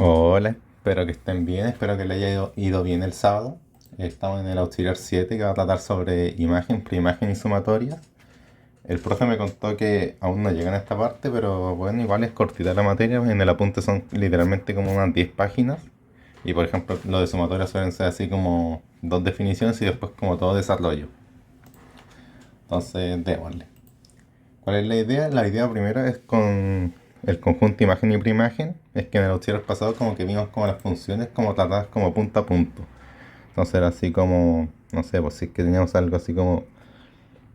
Hola, espero que estén bien, espero que les haya ido bien el sábado. Estamos en el auxiliar 7 que va a tratar sobre imagen, preimagen y sumatoria. El profe me contó que aún no llega a esta parte, pero bueno, igual es cortita la materia. En el apunte son literalmente como unas 10 páginas. Y por ejemplo, lo de sumatoria suelen ser así como dos definiciones y después como todo desarrollo. Entonces, démosle. ¿Cuál es la idea? La idea primera es con el conjunto imagen y preimagen. Es que en el auxiliar pasado como que vimos como las funciones como tratadas como punto a punto. Entonces era así como, no sé, pues si es que teníamos algo así como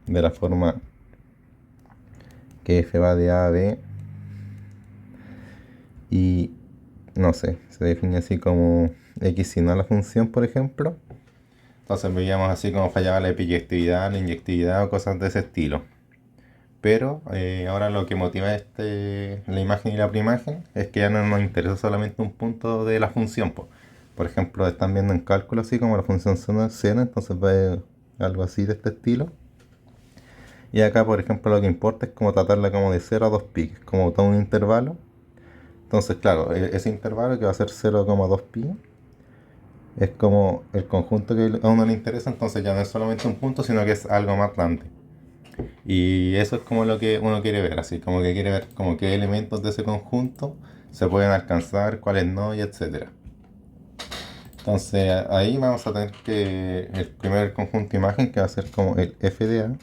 de la forma que f va de a a b y no sé, se define así como x si no la función, por ejemplo. Entonces veíamos así como fallaba la epiyectividad, la inyectividad o cosas de ese estilo. Pero ahora lo que motiva la imagen y la preimagen es que ya no nos interesa solamente un punto de la función, po. Por ejemplo, están viendo en cálculo así como la función seno, entonces va algo así de este estilo. Y acá, por ejemplo, lo que importa es como tratarla como de 0 a 2 pi, que es como todo un intervalo. Entonces, claro, ese intervalo que va a ser 0,2 pi es como el conjunto que a uno le interesa, entonces ya no es solamente un punto, sino que es algo más grande. Y eso es como lo que uno quiere ver, así como que quiere ver como qué elementos de ese conjunto se pueden alcanzar, cuáles no, y etcétera. Entonces ahí vamos a tener que el primer conjunto imagen que va a ser como el FDA,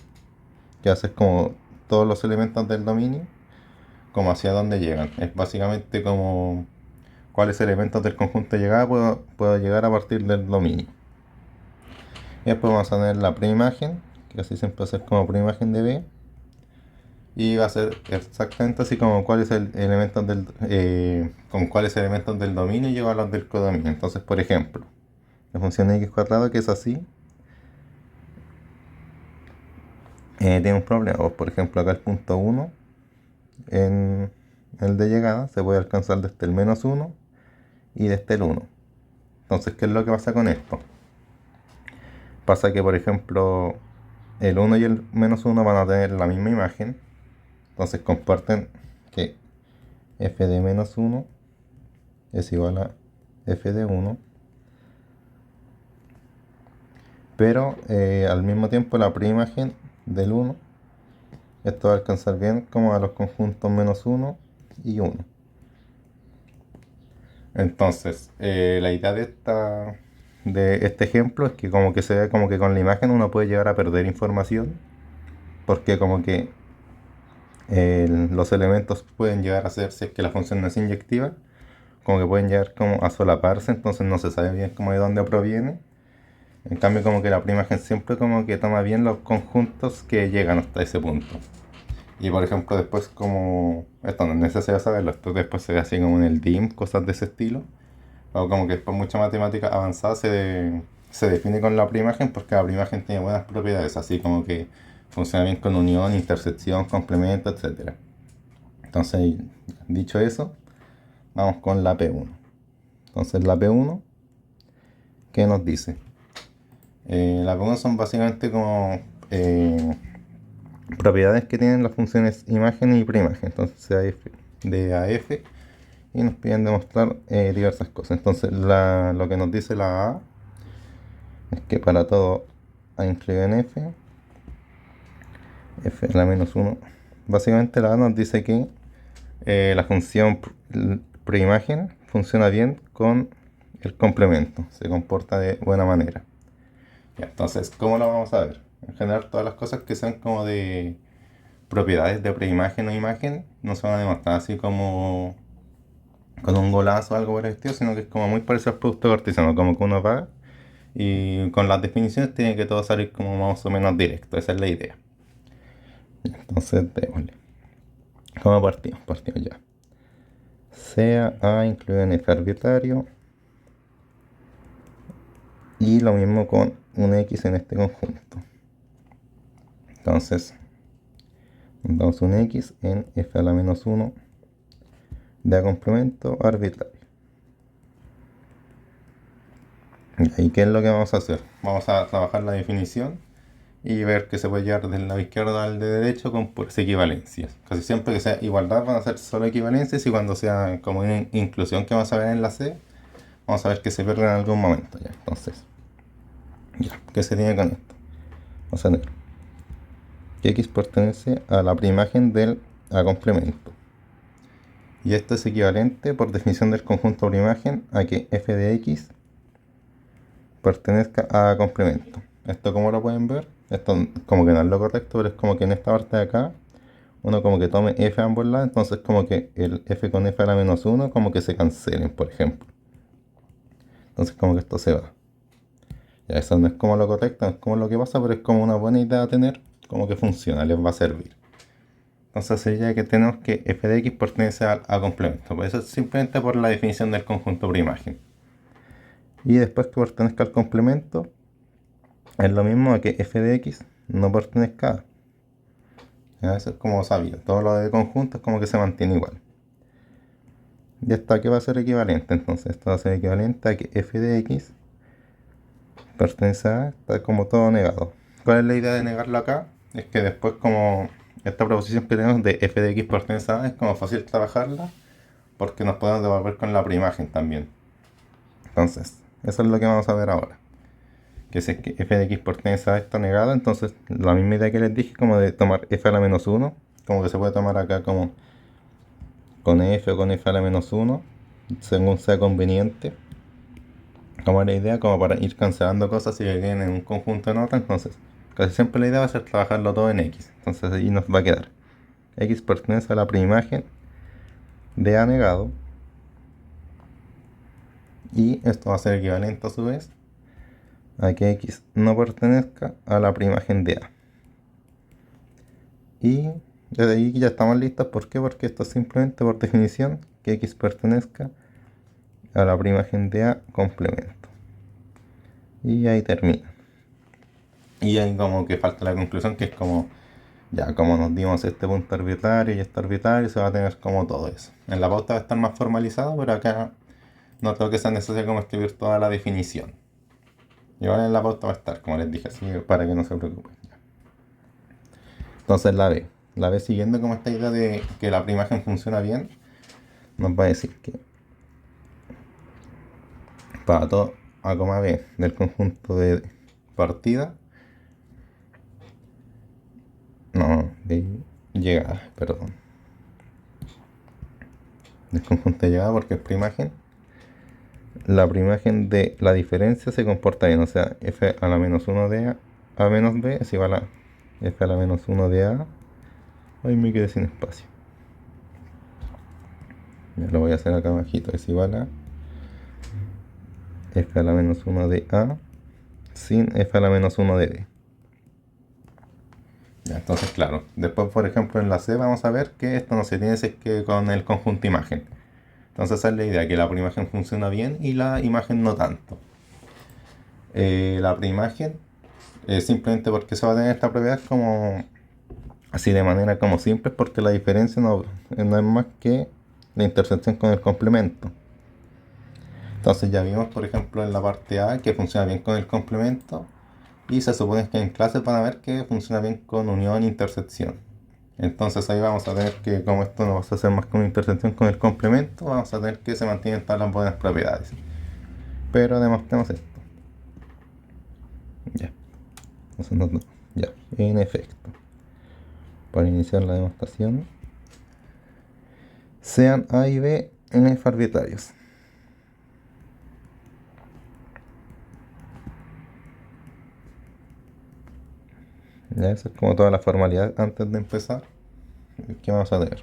que va a ser como todos los elementos del dominio, como hacia dónde llegan. Es básicamente como cuáles elementos del conjunto de llegada puedo llegar a partir del dominio. Y después vamos a tener la preimagen, que así siempre va a ser como preimagen de B. Y va a ser exactamente así como cuáles elementos con cuáles elementos del dominio lleva a los del codominio. Entonces, por ejemplo, la función x cuadrado que es así, tiene un problema. Pues, por ejemplo, acá el punto 1 en el de llegada se puede alcanzar desde el menos 1 y desde el 1. Entonces, ¿qué es lo que pasa con esto? Pasa que, por ejemplo, el 1 y el menos 1 van a tener la misma imagen. Entonces comparten que f de menos 1 es igual a f de 1. Pero al mismo tiempo la preimagen del 1, esto va a alcanzar bien como a los conjuntos menos 1 y 1. Entonces, la idea de este ejemplo es que como que se ve como que con la imagen uno puede llegar a perder información, porque como que los elementos pueden llegar a ser, si es que la función no es inyectiva, como que pueden llegar como a solaparse, entonces no se sabe bien como de dónde proviene. En cambio, como que la preimagen siempre como que toma bien los conjuntos que llegan hasta ese punto. Y por ejemplo, después como, esto no es necesario saberlo, esto después se ve así como en el DIM, cosas de ese estilo. O como que después mucha matemática avanzada se define con la preimagen porque la preimagen tiene buenas propiedades, así como que funciona bien con unión, intersección, complemento, etcétera. Entonces, dicho eso, vamos con la P1. Entonces la P1, ¿qué nos dice? La P1 son básicamente como propiedades que tienen las funciones imagen y preimagen. Entonces AF de AF y nos piden demostrar diversas cosas. Entonces lo que nos dice la A es que para todo A incluido en F la menos 1, básicamente la A nos dice que la función preimagen funciona bien con el complemento, se comporta de buena manera. Ya, entonces, ¿cómo lo vamos a ver? En general, todas las cosas que sean como de propiedades de preimagen o imagen no se van a demostrar así como con un golazo o algo por el estilo, sino que es como muy parecido al producto cartesiano, como que uno paga y con las definiciones tiene que todo salir como más o menos directo, esa es la idea. Entonces, démosle. ¿Cómo partimos? Partimos ya. Sea A incluido en F arbitrario y lo mismo con un X en este conjunto. Entonces, damos un X en F a la menos 1 de A complemento arbitrario. ¿Y qué es lo que vamos a hacer? Vamos a trabajar la definición y ver que se puede llevar del lado izquierdo al de derecho con puras equivalencias. Casi siempre que sea igualdad van a ser solo equivalencias, y cuando sea como una inclusión que vamos a ver en la C, vamos a ver que se pierde en algún momento. Ya, entonces, ya, ¿qué se tiene con esto? Vamos a tener que x pertenece a la primaimagen del A complemento. Y esto es equivalente por definición del conjunto primaimagen a que f de x pertenezca a complemento. Esto, como lo pueden ver, esto como que no es lo correcto, pero es como que en esta parte de acá uno como que tome f a ambos lados, entonces como que el f con f a la menos 1 como que se cancelen, por ejemplo. Entonces como que esto se va. Ya, eso no es como lo correcto, no es como lo que pasa, pero es como una buena idea a tener, como que funciona, les va a servir. Entonces sería que tenemos que f de x pertenece a complemento, pues eso es simplemente por la definición del conjunto primaimagen. Y después que pertenezca al complemento, es lo mismo a que f de x no pertenezca a. Ya, eso es como sabía, todo lo de conjunto es como que se mantiene igual. Y esto aquí va a ser equivalente, entonces esto va a ser equivalente a que f de x pertenece a, está como todo negado. ¿Cuál es la idea de negarlo acá? Es que después, como esta proposición que tenemos de f de x pertenece a, es como fácil trabajarla, porque nos podemos devolver con la primaimagen también. Entonces, eso es lo que vamos a ver ahora. Que si es que f de x pertenece a esto negado, entonces la misma idea que les dije, como de tomar f a la menos 1, como que se puede tomar acá como con f o con f a la menos 1, según sea conveniente. Como la idea, como para ir cancelando cosas y que queden en un conjunto en otro. Entonces, casi siempre la idea va a ser trabajarlo todo en x. Entonces ahí nos va a quedar x pertenece a la primaimagen de a negado, y esto va a ser equivalente a su vez a que x no pertenezca a la primaimagen de a. Y desde ahí ya estamos listos. ¿Por qué? Porque esto es simplemente por definición que x pertenezca a la primaimagen de a complemento. Y ahí termina. Y ahí como que falta la conclusión, que es como, ya como nos dimos este punto arbitrario y este arbitrario, se va a tener como todo eso. En la pauta va a estar más formalizado, pero acá no creo que sea necesario como escribir toda la definición. Igual en la pauta va a estar, como les dije, así para que no se preocupen. Entonces la B siguiendo como esta idea de que la primaimagen funciona bien, nos va a decir que para todo A, B del conjunto de partida, no, de llegada, perdón, del conjunto de llegada, porque es primaimagen, la primaimagen de la diferencia se comporta bien, o sea, f a la menos 1 de a menos b es igual a f a la menos 1 de a. Ahí me quedé sin espacio. Ya lo voy a hacer acá abajito, es igual a f a la menos 1 de a sin f a la menos 1 de b. Ya, entonces claro, después por ejemplo en la C vamos a ver que esto no se tiene si es que con el conjunto imagen. Entonces esa es la idea, que la primaimagen funciona bien y la imagen no tanto. La primaimagen, simplemente porque se va a tener esta propiedad como así de manera como simple, porque la diferencia no es más que la intersección con el complemento. Entonces ya vimos por ejemplo en la parte A que funciona bien con el complemento, y se supone que en clase van a ver que funciona bien con unión e intersección. Entonces ahí vamos a tener que, como esto no va a ser más que una intersección con el complemento, vamos a tener que se mantienen todas las buenas propiedades. Pero demostremos esto. Ya. Entonces no, ya. En efecto, para iniciar la demostración, sean A y B en F arbitrarios. Ya, eso es como toda la formalidad antes de empezar. ¿Qué vamos a tener?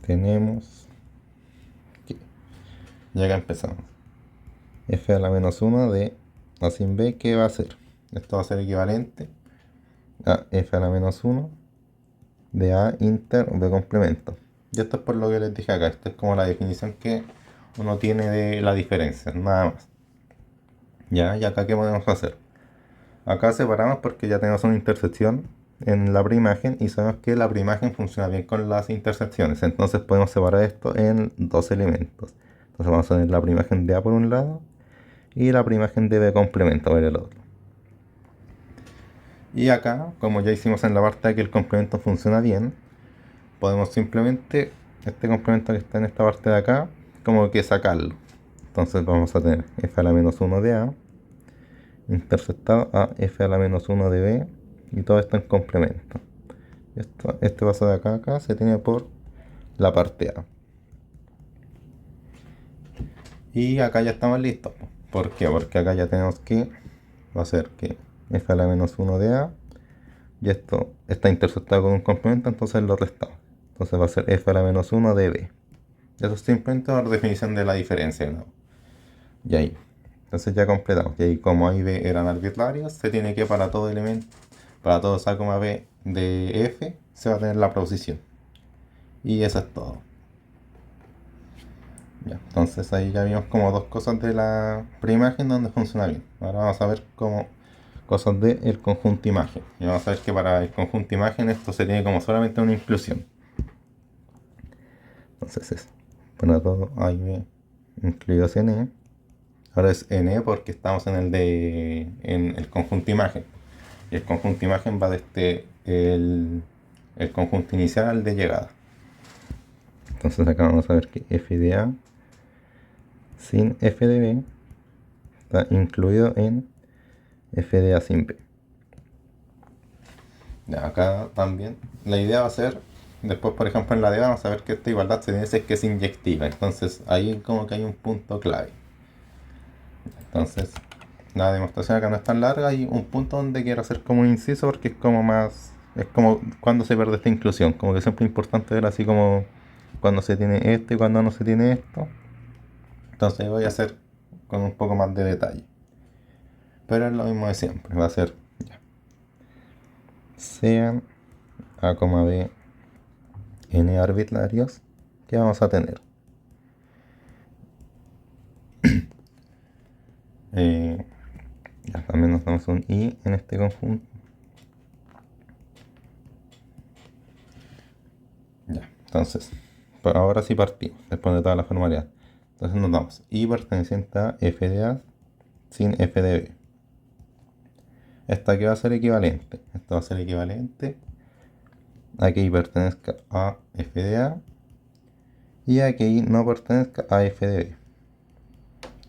Tenemos aquí, ya que empezamos, f a la menos 1 de a sin b, ¿qué va a ser? Esto va a ser equivalente a f a la menos 1 de a inter b complemento. Y esto es por lo que les dije acá, esto es como la definición que uno tiene de la diferencia, nada más. Ya, y acá ¿qué podemos hacer? Acá separamos porque ya tenemos una intersección en la primaimagen y sabemos que la primaimagen funciona bien con las intersecciones. Entonces podemos separar esto en dos elementos. Entonces vamos a tener la primaimagen de A por un lado y la primaimagen de B complemento por el otro. Y acá, como ya hicimos en la parte de que el complemento funciona bien, podemos simplemente, este complemento que está en esta parte de acá, como que sacarlo. Entonces vamos a tener f a la menos 1 de a interceptado a f a la menos 1 de b, y todo esto en complemento. Este paso de acá a acá se tiene por la parte a. Y acá ya estamos listos. ¿Por qué? Porque acá ya tenemos que, va a ser que f a la menos 1 de a, y esto está interceptado con un complemento, entonces lo restamos. Entonces va a ser f a la menos 1 de b. Eso es simplemente por definición de la diferencia, ¿no? Y ahí. Entonces ya completamos. Y ahí, como A y B eran arbitrarios, se tiene que para todo elemento, para todo A, B de f, se va a tener la proposición. Y eso es todo. Ya, entonces ahí ya vimos como dos cosas de la preimagen donde funciona bien. Ahora vamos a ver como cosas del conjunto imagen. Y vamos a ver que para el conjunto imagen esto sería como solamente una inclusión. Entonces es para todo A y B incluidos en E. Ahora es N porque estamos en el conjunto imagen. Y el conjunto imagen va desde el conjunto inicial al de llegada. Entonces acá vamos a ver que f de A sin f de B está incluido en f de A sin B. Ya, acá también la idea va a ser, después por ejemplo en la D vamos a ver que esta igualdad se dice que es inyectiva. Entonces ahí como que hay un punto clave. Entonces la demostración acá no es tan larga, hay un punto donde quiero hacer como un inciso porque es como más, es como cuando se pierde esta inclusión, como que siempre es importante ver así como cuando se tiene esto y cuando no se tiene esto. Entonces voy a hacer con un poco más de detalle, pero es lo mismo de siempre, va a ser ya, sean a, b n arbitrarios que vamos a tener. Ya, también nos damos un i en este conjunto. Ya, entonces, pues ahora sí partimos, después de toda la formalidad. Entonces nos damos i perteneciente a f de a sin f de b. Esta que va a ser equivalente. Esto va a ser equivalente a que i pertenezca a f de a y a que i no pertenezca a f de b.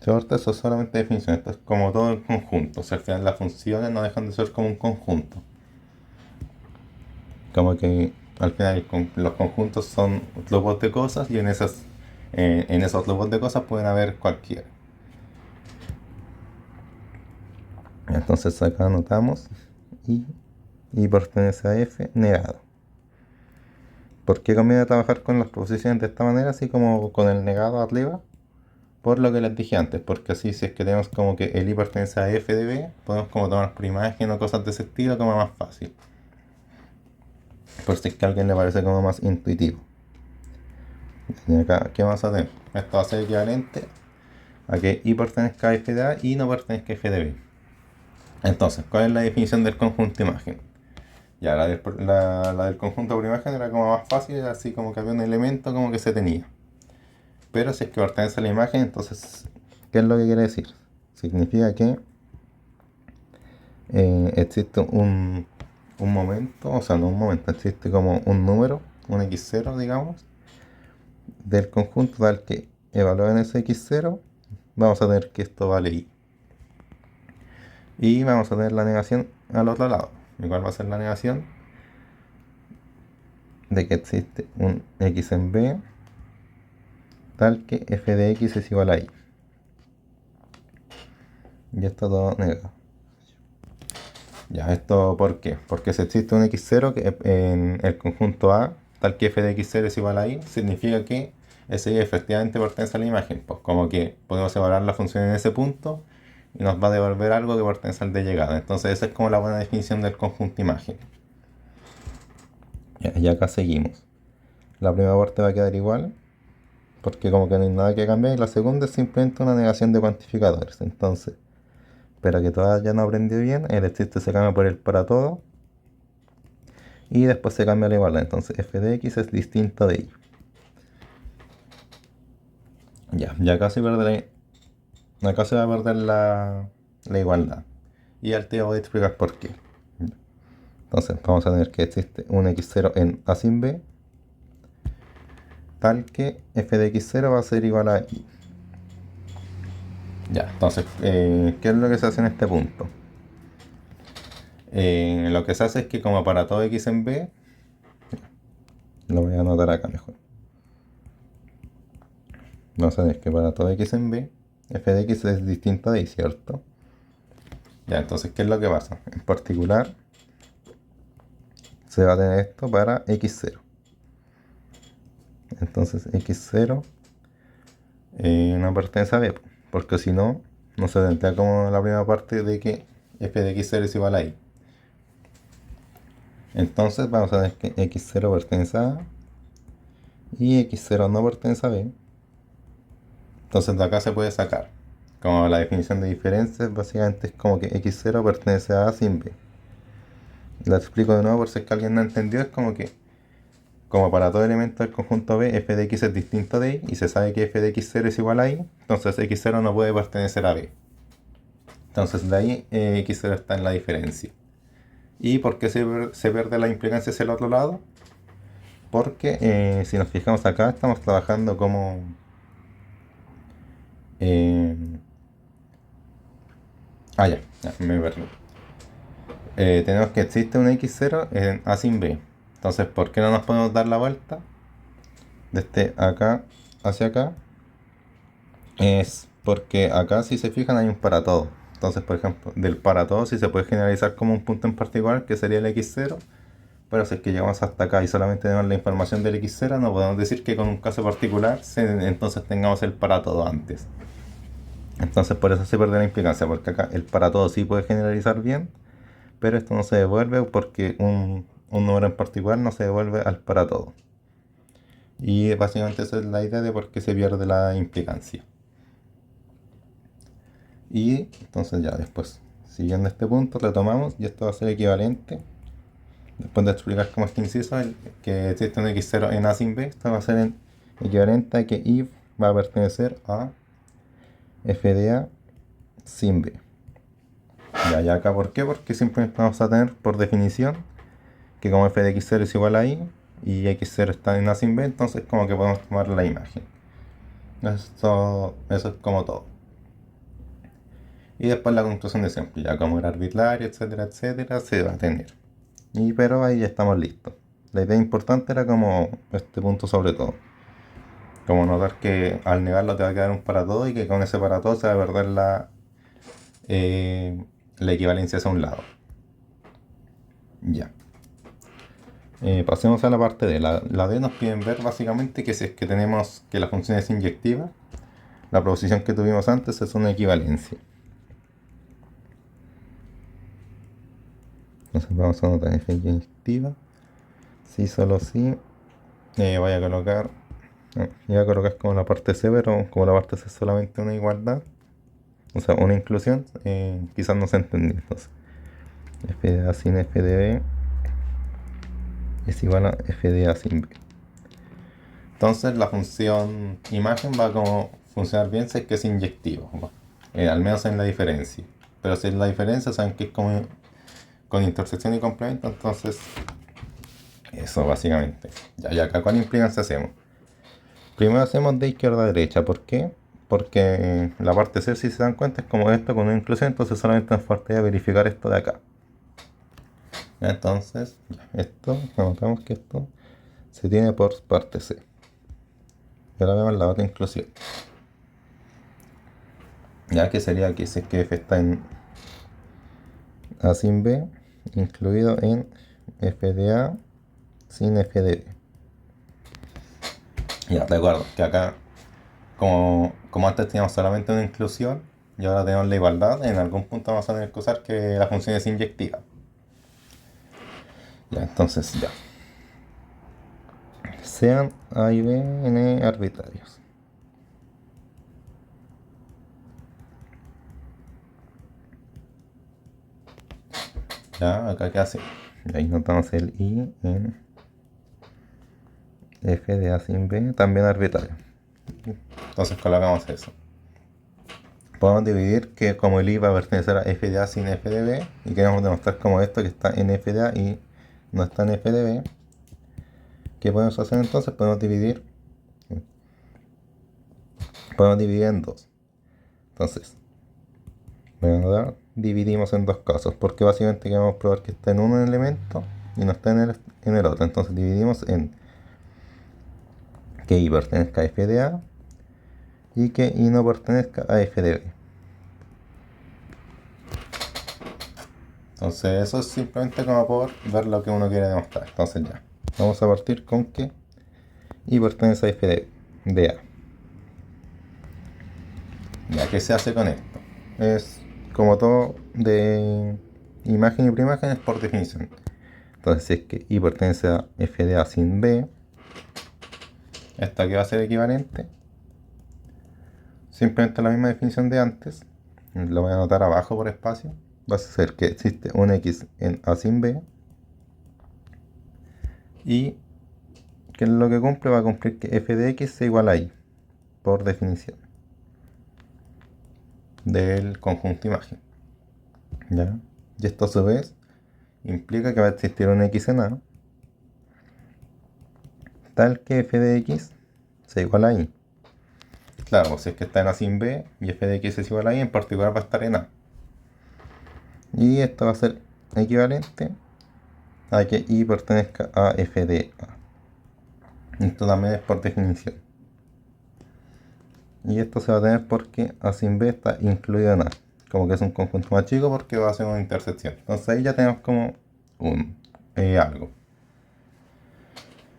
¿Cierto? Eso es solamente definición. Esto es como todo el conjunto. O sea, al final las funciones no dejan de ser como un conjunto. Como que al final los conjuntos son grupos de cosas y en esos grupos de cosas pueden haber cualquiera. Entonces acá anotamos y pertenece a f negado. ¿Por qué conviene trabajar con las proposiciones de esta manera, así como con el negado arriba? Por lo que les dije antes, porque así si es que tenemos como que el i pertenece a f de b, podemos como tomar por imagen o cosas de ese estilo como más fácil. Por si es que a alguien le parece como más intuitivo. Y acá, ¿qué vamos a tener? Esto va a ser equivalente a que i pertenezca a f de a y no pertenezca a f de b. Entonces, ¿cuál es la definición del conjunto imagen? Ya, la del conjunto por imagen era como más fácil, era así como que había un elemento como que se tenía. Pero si es que pertenece a la imagen, entonces, ¿qué es lo que quiere decir? Significa que existe un momento, o sea, no un momento, existe como un número, un x0, digamos, del conjunto tal que evaluado en ese x0, vamos a tener que esto vale i. Y vamos a tener la negación al otro lado. Igual va a ser la negación de que existe un x en b tal que f de x es igual a i. Y esto todo negado. Ya, ¿esto por qué? Porque si existe un x0 que en el conjunto A, tal que f de x0 es igual a i, significa que ese i efectivamente pertenece a la imagen. Pues como que podemos evaluar la función en ese punto y nos va a devolver algo que pertenece al de llegada. Entonces esa es como la buena definición del conjunto imagen. Ya, y acá seguimos. La primera parte va a quedar igual, porque como que no hay nada que cambiar, y la segunda es simplemente una negación de cuantificadores. Entonces, pero que todavía no aprendí bien, el existe se cambia por el para todo y después se cambia la igualdad. Entonces f de x es distinto de y. Ya acá acá se va a perder la igualdad. Y al te voy a explicar por qué. Entonces vamos a tener que existe un x0 en a sin b, tal que f de x0 va a ser igual a y. Ya, entonces, ¿qué es lo que se hace en este punto? Lo que se hace es que como para todo x en b, lo voy a anotar acá mejor. Vamos a ver que para todo x en b, f de x es distinto de y, ¿cierto? Ya, entonces, ¿qué es lo que pasa? En particular, se va a tener esto para x0. Entonces, x0 no pertenece a b, porque si no, no se tendría como la primera parte de que f de x0 es igual a y. Entonces, vamos a ver que x0 pertenece a a y x0 no pertenece a b. Entonces, de acá se puede sacar. Como la definición de diferencia, básicamente es como que x0 pertenece a a sin b. La explico de nuevo por si es que alguien no entendió. Es como que, como para todo elemento del conjunto B, f de x es distinto de y, y se sabe que f de x0 es igual a y, entonces x0 no puede pertenecer a b. Entonces de ahí x0 está en la diferencia. ¿Y por qué se pierde la implicancia hacia el otro lado? Porque si nos fijamos acá, estamos trabajando como... ya, me perdí. Tenemos que existe un x0 en a sin b. Entonces, ¿por qué no nos podemos dar la vuelta? Desde acá hacia acá. Es porque acá, si se fijan, hay un para todo. Entonces, por ejemplo, del para todo sí se puede generalizar como un punto en particular, que sería el x0. Pero si es que llegamos hasta acá y solamente tenemos la información del x0, no podemos decir que con un caso particular entonces tengamos el para todo antes. Entonces por eso se pierde la implicancia, porque acá el para todo sí puede generalizar bien, pero esto no se devuelve porque un número en particular no se devuelve al para todo. Y básicamente esa es la idea de por qué se pierde la implicancia. Y entonces ya después, siguiendo este punto, retomamos y esto va a ser equivalente. Después de explicar cómo es que inciso, que existe un x0 en a sin b, esto va a ser equivalente a que y va a pertenecer a f de a sin b. Ya acá, ¿por qué? Porque simplemente vamos a tener por definición que como f de x0 es igual a y x0 está en a sin b, entonces como que podemos tomar la imagen. Eso es como todo. Y después la conclusión de siempre, ya como era arbitrario, etcétera, etcétera, se va a tener. Pero ahí ya estamos listos. La idea importante era como este punto sobre todo. Como notar que al negarlo te va a quedar un para todo y que con ese para todo se va a perder la equivalencia hacia un lado. Ya. Pasemos a la parte D. La D nos piden ver básicamente que si es que tenemos que la función es inyectiva, la proposición que tuvimos antes es una equivalencia. Entonces vamos a anotar f inyectiva. Si solo si voy a colocar como la parte C, pero como la parte C es solamente una igualdad, o sea, una inclusión, quizás no se entendió. Entonces, f de a sin f de b es igual a f de a sin b. Entonces la función imagen va a como funcionar bien si es que es inyectivo, al menos en la diferencia. Pero si es la diferencia, saben que es como con intersección y complemento, entonces eso básicamente. Ya, y acá ¿cuál implicancia hacemos? Primero hacemos de izquierda a derecha. ¿Por qué? Porque la parte C, si se dan cuenta, es como esto con una inclusión, entonces solamente nos faltaría verificar esto de acá. Entonces, esto, notamos que esto se tiene por parte C. Y ahora vemos la otra inclusión. Ya que sería que si es que f está en a sin b, incluido en f de a sin f de b. Ya, recuerdo que acá, como antes teníamos solamente una inclusión y ahora tenemos la igualdad, en algún punto vamos a tener que usar que la función es inyectiva. Ya, entonces ya. Sean a y b n arbitrarios. Ya, acá qué hace. Y ahí notamos el i en f de a sin b, también arbitrario. Entonces colocamos eso. Podemos dividir que como el i va a pertenecer a f de a sin f de b, y queremos demostrar como esto que está en f de a y no está en f de b, ¿qué podemos hacer entonces? Podemos dividir en dos. Entonces, ¿verdad? Dividimos en dos casos, porque básicamente queremos probar que está en un elemento y no está en el otro. Entonces dividimos en que y pertenezca a f de a y que y no pertenezca a f de b. Entonces eso es simplemente como por ver lo que uno quiere demostrar. Entonces ya, vamos a partir con que y pertenece a f de a. Ya, ¿qué se hace con esto? Es como todo de imagen y preimagen, es por definición. Entonces si es que y pertenece a f de a sin b, esta que va a ser equivalente, simplemente la misma definición de antes, lo voy a anotar abajo por espacio, va a ser que existe un x en a sin b y que lo que cumple va a cumplir que f de x sea igual a y, por definición del conjunto imagen. ¿Ya? Y esto a su vez implica que va a existir un x en a tal que f de x sea igual a y. Claro, si es que está en a sin b y f de x es igual a y, en particular va a estar en a. Y esto va a ser equivalente a que y pertenezca a f de a. Esto también es por definición. Y esto se va a tener porque a sin b está incluido en a. Como que es un conjunto más chico porque va a ser una intersección. Entonces ahí ya tenemos como un algo.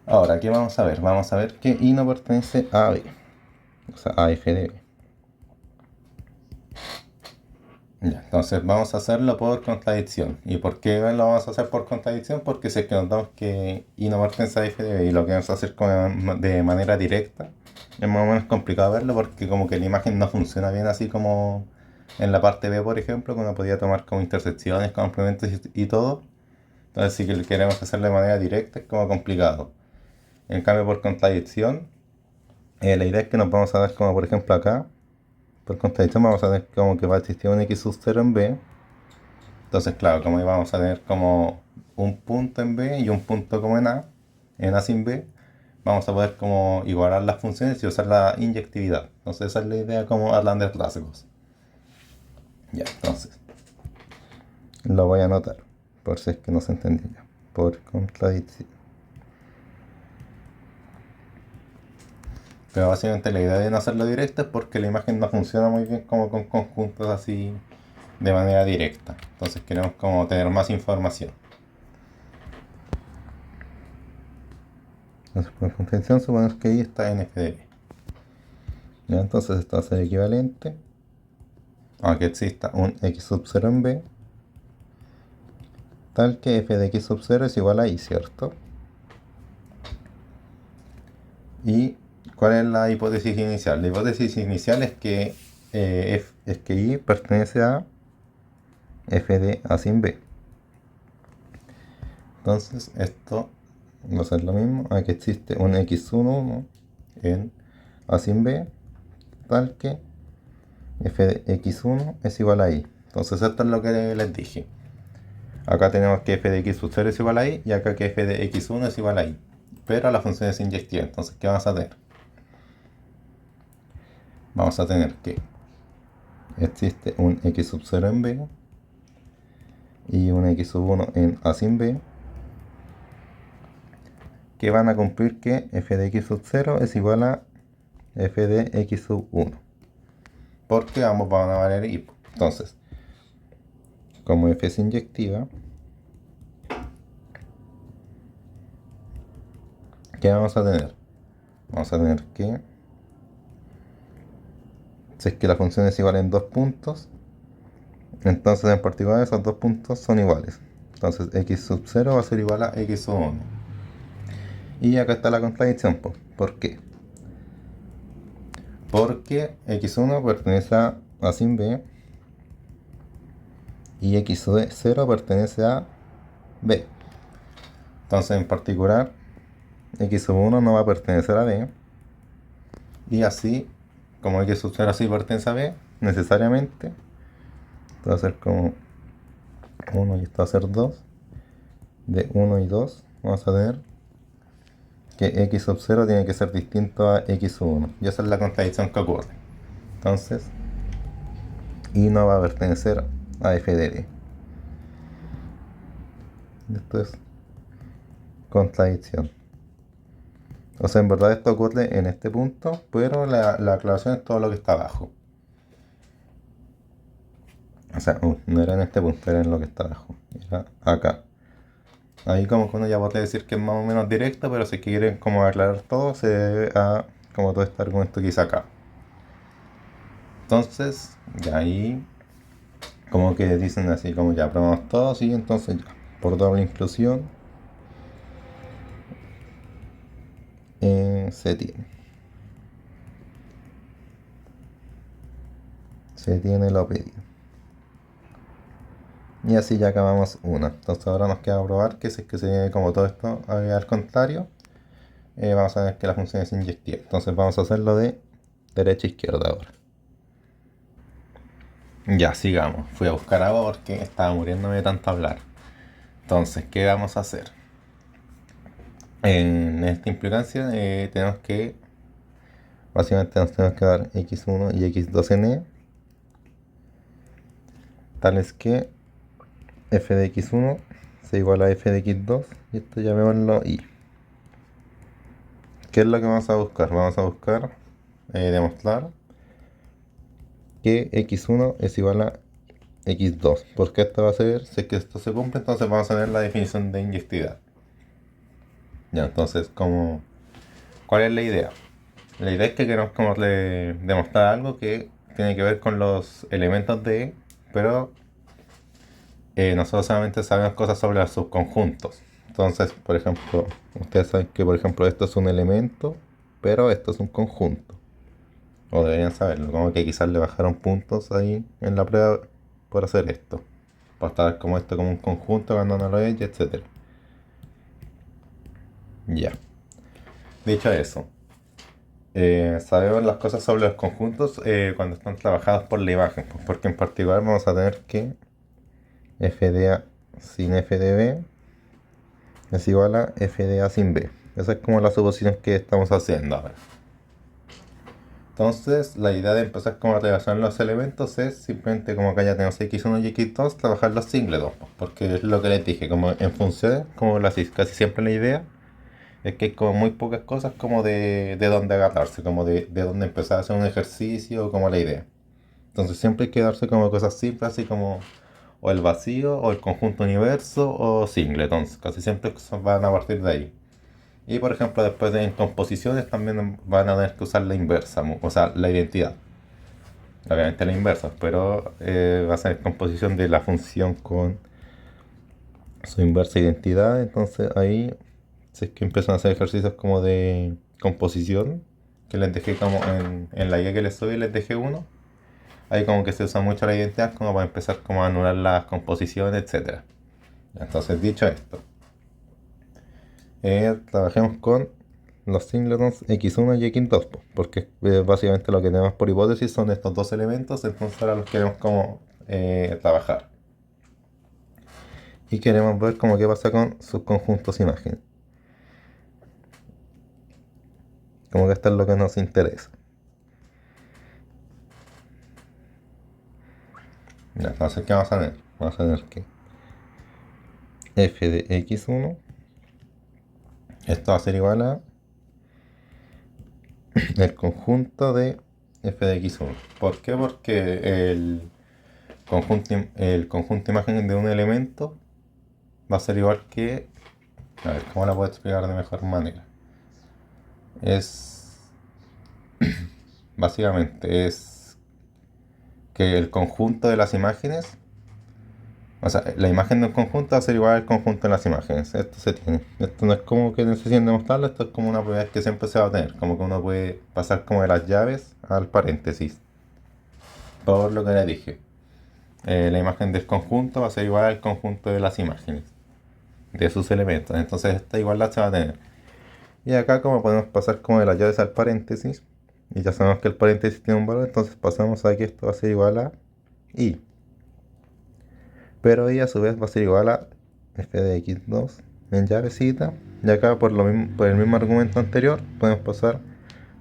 Ahora, ¿qué vamos a ver? Vamos a ver que y no pertenece a b. O sea, a f de b. Ya, entonces vamos a hacerlo por contradicción. ¿Y por qué lo vamos a hacer por contradicción? Porque si es que nos damos que y no pertenece a f de b y lo que vamos a hacer de manera directa, es más o menos complicado verlo porque como que la imagen no funciona bien así como en la parte b, por ejemplo, que uno podía tomar como intersecciones, complementos y todo. Entonces si queremos hacerlo de manera directa es como complicado. En cambio por contradicción, la idea es que nos vamos a dar como por ejemplo acá, por contradicción vamos a ver como que va a existir un x sub 0 en b. Entonces claro, como ahí vamos a tener como un punto en b y un punto como en a sin b, vamos a poder como igualar las funciones y usar la inyectividad. Entonces esa es la idea como a grandes rasgos. Ya, entonces lo voy a anotar por si es que no se entendió ya. Por contradicción. Pero básicamente la idea de no hacerlo directo es porque la imagen no funciona muy bien como con conjuntos así de manera directa. Entonces queremos como tener más información. Entonces por contradicción suponemos que y está en f de b. ¿Ya? Entonces esto va a ser equivalente a que exista un x sub 0 en b tal que f de x sub 0 es igual a y, ¿cierto? ¿Y cuál es la hipótesis inicial? La hipótesis inicial es que y pertenece a f de a sin b. Entonces esto va a ser lo mismo a que existe un x1 en a sin b tal que f de x1 es igual a y. Entonces esto es lo que les dije. Acá tenemos que f de x sub 0 es igual a y y acá que f de x1 es igual a y. Pero la función es inyectiva. Entonces, ¿qué vamos a tener? Vamos a tener que existe un x sub 0 en b y un x sub 1 en a sin b que van a cumplir que f de x sub 0 es igual a f de x sub 1 porque ambos van a valer y. Entonces, como f es inyectiva, ¿qué vamos a tener? Vamos a tener que si es que la función es igual en dos puntos, entonces en particular esos dos puntos son iguales. Entonces x sub 0 va a ser igual a x sub 1. Y acá está la contradicción. ¿Por qué? Porque x1 pertenece a sin b y x sub 0 pertenece a b. Entonces en particular x sub 1 no va a pertenecer a b. Y así, como x sub 0 así pertenece a b, necesariamente esto va a ser como 1 y esto va a ser 2. de 1 y 2, vamos a tener que x sub 0 tiene que ser distinto a x sub 1. Y esa es la contradicción que ocurre. Entonces, y no va a pertenecer a f de d. Esto es contradicción. O sea, en verdad esto ocurre en este punto, pero la aclaración es todo lo que está abajo. O sea, no era en este punto, era en lo que está abajo. Era acá. Ahí como que uno ya puede decir que es más o menos directo, pero si quieren como aclarar todo, se debe a como todo este argumento que hice acá. Entonces, ya ahí como que dicen así como ya probamos todo, sí, entonces ya, por doble inclusión se tiene lo pedido. Y así ya acabamos una. Entonces ahora nos queda probar que si es que se viene como todo esto al contrario, vamos a ver que la función es inyectiva. Entonces vamos a hacerlo de derecha a izquierda ahora. Ya, sigamos. Fui a buscar agua porque estaba muriéndome de tanto hablar. Entonces, ¿qué vamos a hacer? En esta implicancia tenemos que, básicamente nos tenemos que dar x1 y x2 en E, tales que f de x1 se iguala a f de x2, y esto llamémoslo y. ¿Qué es lo que vamos a buscar? Vamos a buscar demostrar que x1 es igual a x2, porque esto va a ser, si es que esto se cumple, entonces vamos a ver la definición de inyectividad. Ya, entonces, ¿cuál es la idea? La idea es que queremos como demostrar algo que tiene que ver con los elementos de E, pero nosotros solamente sabemos cosas sobre los subconjuntos. Entonces, por ejemplo, ustedes saben que por ejemplo esto es un elemento, pero esto es un conjunto. O deberían saberlo, como que quizás le bajaron puntos ahí en la prueba por hacer esto. Por estar como esto como un conjunto cuando no lo es, etc. Ya. Dicho eso, sabemos las cosas sobre los conjuntos cuando están trabajados por la imagen, pues porque en particular vamos a tener que f de a sin f de b es igual a f de a sin b. Esa es como la suposición que estamos haciendo ahora. Entonces, la idea de empezar como a relacionar los elementos es simplemente como que ya tenemos x1 y x2, trabajar los singletos, pues, porque es lo que les dije, como en funciones, como casi siempre la idea es que hay como muy pocas cosas como de dónde agarrarse, como de dónde empezar a hacer un ejercicio, como la idea. Entonces siempre hay que darse como cosas simples, así como o el vacío, o el conjunto universo, o singletons. Casi siempre van a partir de ahí. Y por ejemplo, después en composiciones también van a tener que usar la inversa, o sea, la identidad. Obviamente la inversa, pero va a ser composición de la función con su inversa identidad. Entonces ahí, si es que empiezan a hacer ejercicios como de composición, que les dejé como en la guía que les subí, les dejé uno. Ahí como que se usa mucho la identidad como para empezar como a anular las composiciones, etcétera. Entonces, dicho esto, trabajemos con los singletons x1 y x2, porque básicamente lo que tenemos por hipótesis son estos dos elementos, entonces ahora los queremos como trabajar. Y queremos ver como qué pasa con sus conjuntos imágenes. Como que esto es lo que nos interesa. Ya, entonces, ¿qué vamos a tener? Vamos a tener que f de x1, esto va a ser igual a el conjunto de f de x1. ¿Por qué? Porque el conjunto imagen de un elemento va a ser igual que... A ver, ¿cómo la puedo explicar de mejor manera? Es... Básicamente es que el conjunto de las imágenes, o sea, la imagen de un conjunto va a ser igual al conjunto de las imágenes. Esto se tiene. Esto no es como que necesiten demostrarlo, esto es como una propiedad que siempre se va a tener. Como que uno puede pasar como de las llaves al paréntesis. Por lo que le dije. La imagen del conjunto va a ser igual al conjunto de las imágenes. De sus elementos. Entonces esta igualdad se va a tener. Y acá como podemos pasar como de las llaves al paréntesis. Y ya sabemos que el paréntesis tiene un valor. Entonces pasamos a que esto va a ser igual a i. Pero i a su vez va a ser igual a f de x2 en llavecita. Y acá por el mismo argumento anterior podemos pasar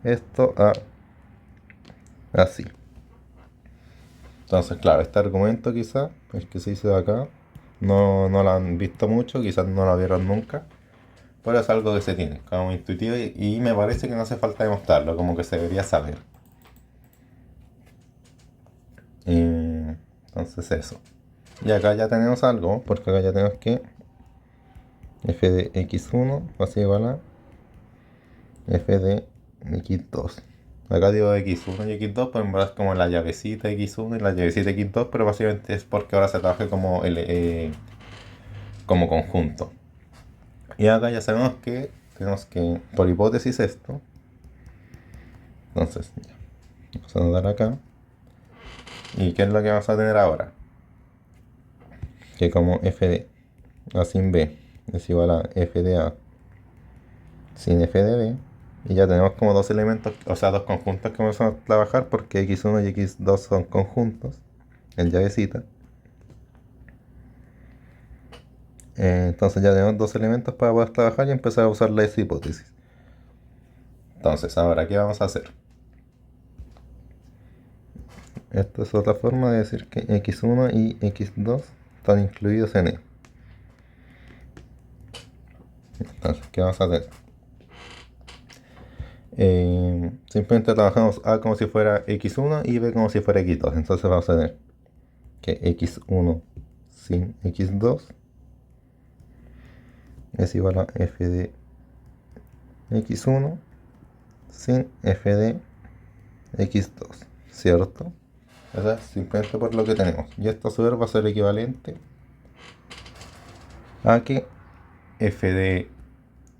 esto a así. Entonces, claro, este argumento quizás, el que se hizo acá, no lo han visto mucho, quizás no lo vieron nunca, pero es algo que se tiene como intuitivo y me parece que no hace falta demostrarlo, como que se debería saber. Entonces eso. Y acá ya tenemos algo, porque acá ya tenemos que f de x1 va a ser igual a f de x2. Acá digo x1 y x2, pero en verdad es como la llavecita x1 y la llavecita x2, pero básicamente es porque ahora se trabaja como conjunto. Y acá ya sabemos que tenemos que, por hipótesis, esto. Entonces, ya. Vamos a anotar acá. ¿Y qué es lo que vamos a tener ahora? Que como f de a sin b es igual a f de a sin f de b. Y ya tenemos como dos elementos, o sea, dos conjuntos que vamos a trabajar porque x1 y x2 son conjuntos en llavecita. Entonces ya tenemos dos elementos para poder trabajar y empezar a usar la hipótesis. Entonces, ahora, ¿qué vamos a hacer? Esta es otra forma de decir que x1 y x2 están incluidos en E. Entonces, ¿qué vamos a hacer? Simplemente trabajamos A como si fuera x1 y B como si fuera x2. Entonces vamos a tener que x1 sin x2 es igual a f de x1 sin f de x2, ¿cierto? Eso es simplemente por lo que tenemos. Y esto a su vez va a ser equivalente a que f de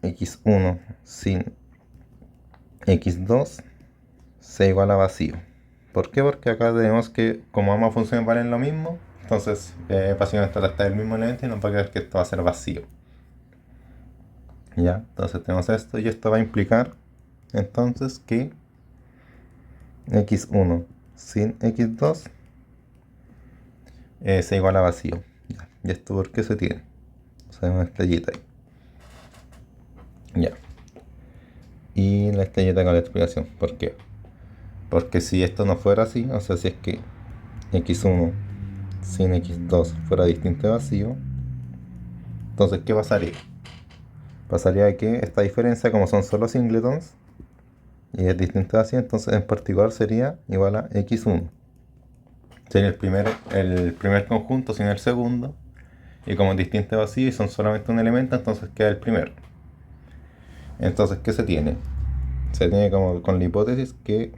x1 sin x2 sea igual a vacío. ¿Por qué? Porque acá tenemos que, como ambas funciones valen lo mismo, entonces básicamente trata del mismo elemento y nos va a quedar que esto va a ser vacío. Ya, entonces tenemos esto y esto va a implicar entonces que x1 sin x2 sea igual a vacío. Ya. ¿Y esto por qué se tiene? O sea, una estrellita ahí. Ya. Y la estrellita con la explicación. ¿Por qué? Porque si esto no fuera así, o sea, si es que x1 sin x2 fuera distinto de vacío, entonces, ¿qué pasaría? Pasaría que esta diferencia, como son solo singletons, y es distinto de vacío, entonces en particular sería igual a x1. Sería el primer conjunto sin el segundo, y como es distinto de vacío y son solamente un elemento, entonces queda el primero. Entonces, ¿qué se tiene? Se tiene como con la hipótesis que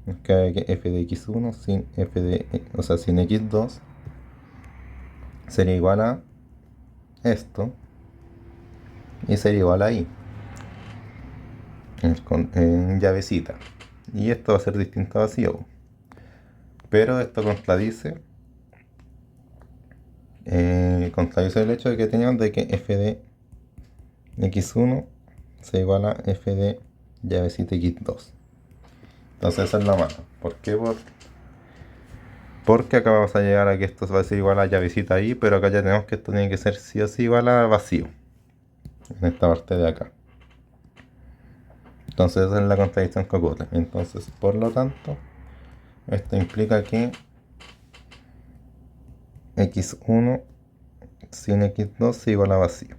f de x1 sin f de, o sea, sin x2 sería igual a esto y sería igual a y en llavecita. Y esto va a ser distinto a vacío. Pero esto contradice el hecho de que teníamos de que f de x1 sea igual a f de llavecita x2. Entonces esa es la mano. ¿Por qué? Porque acá vamos a llegar a que esto va a ser igual a llavecita y, pero acá ya tenemos que esto tiene que ser sí o sí igual a vacío. En esta parte de acá. Entonces esa es la contradicción que ocurre. Entonces, por lo tanto, esto implica que x1 sin x2 es igual a vacío.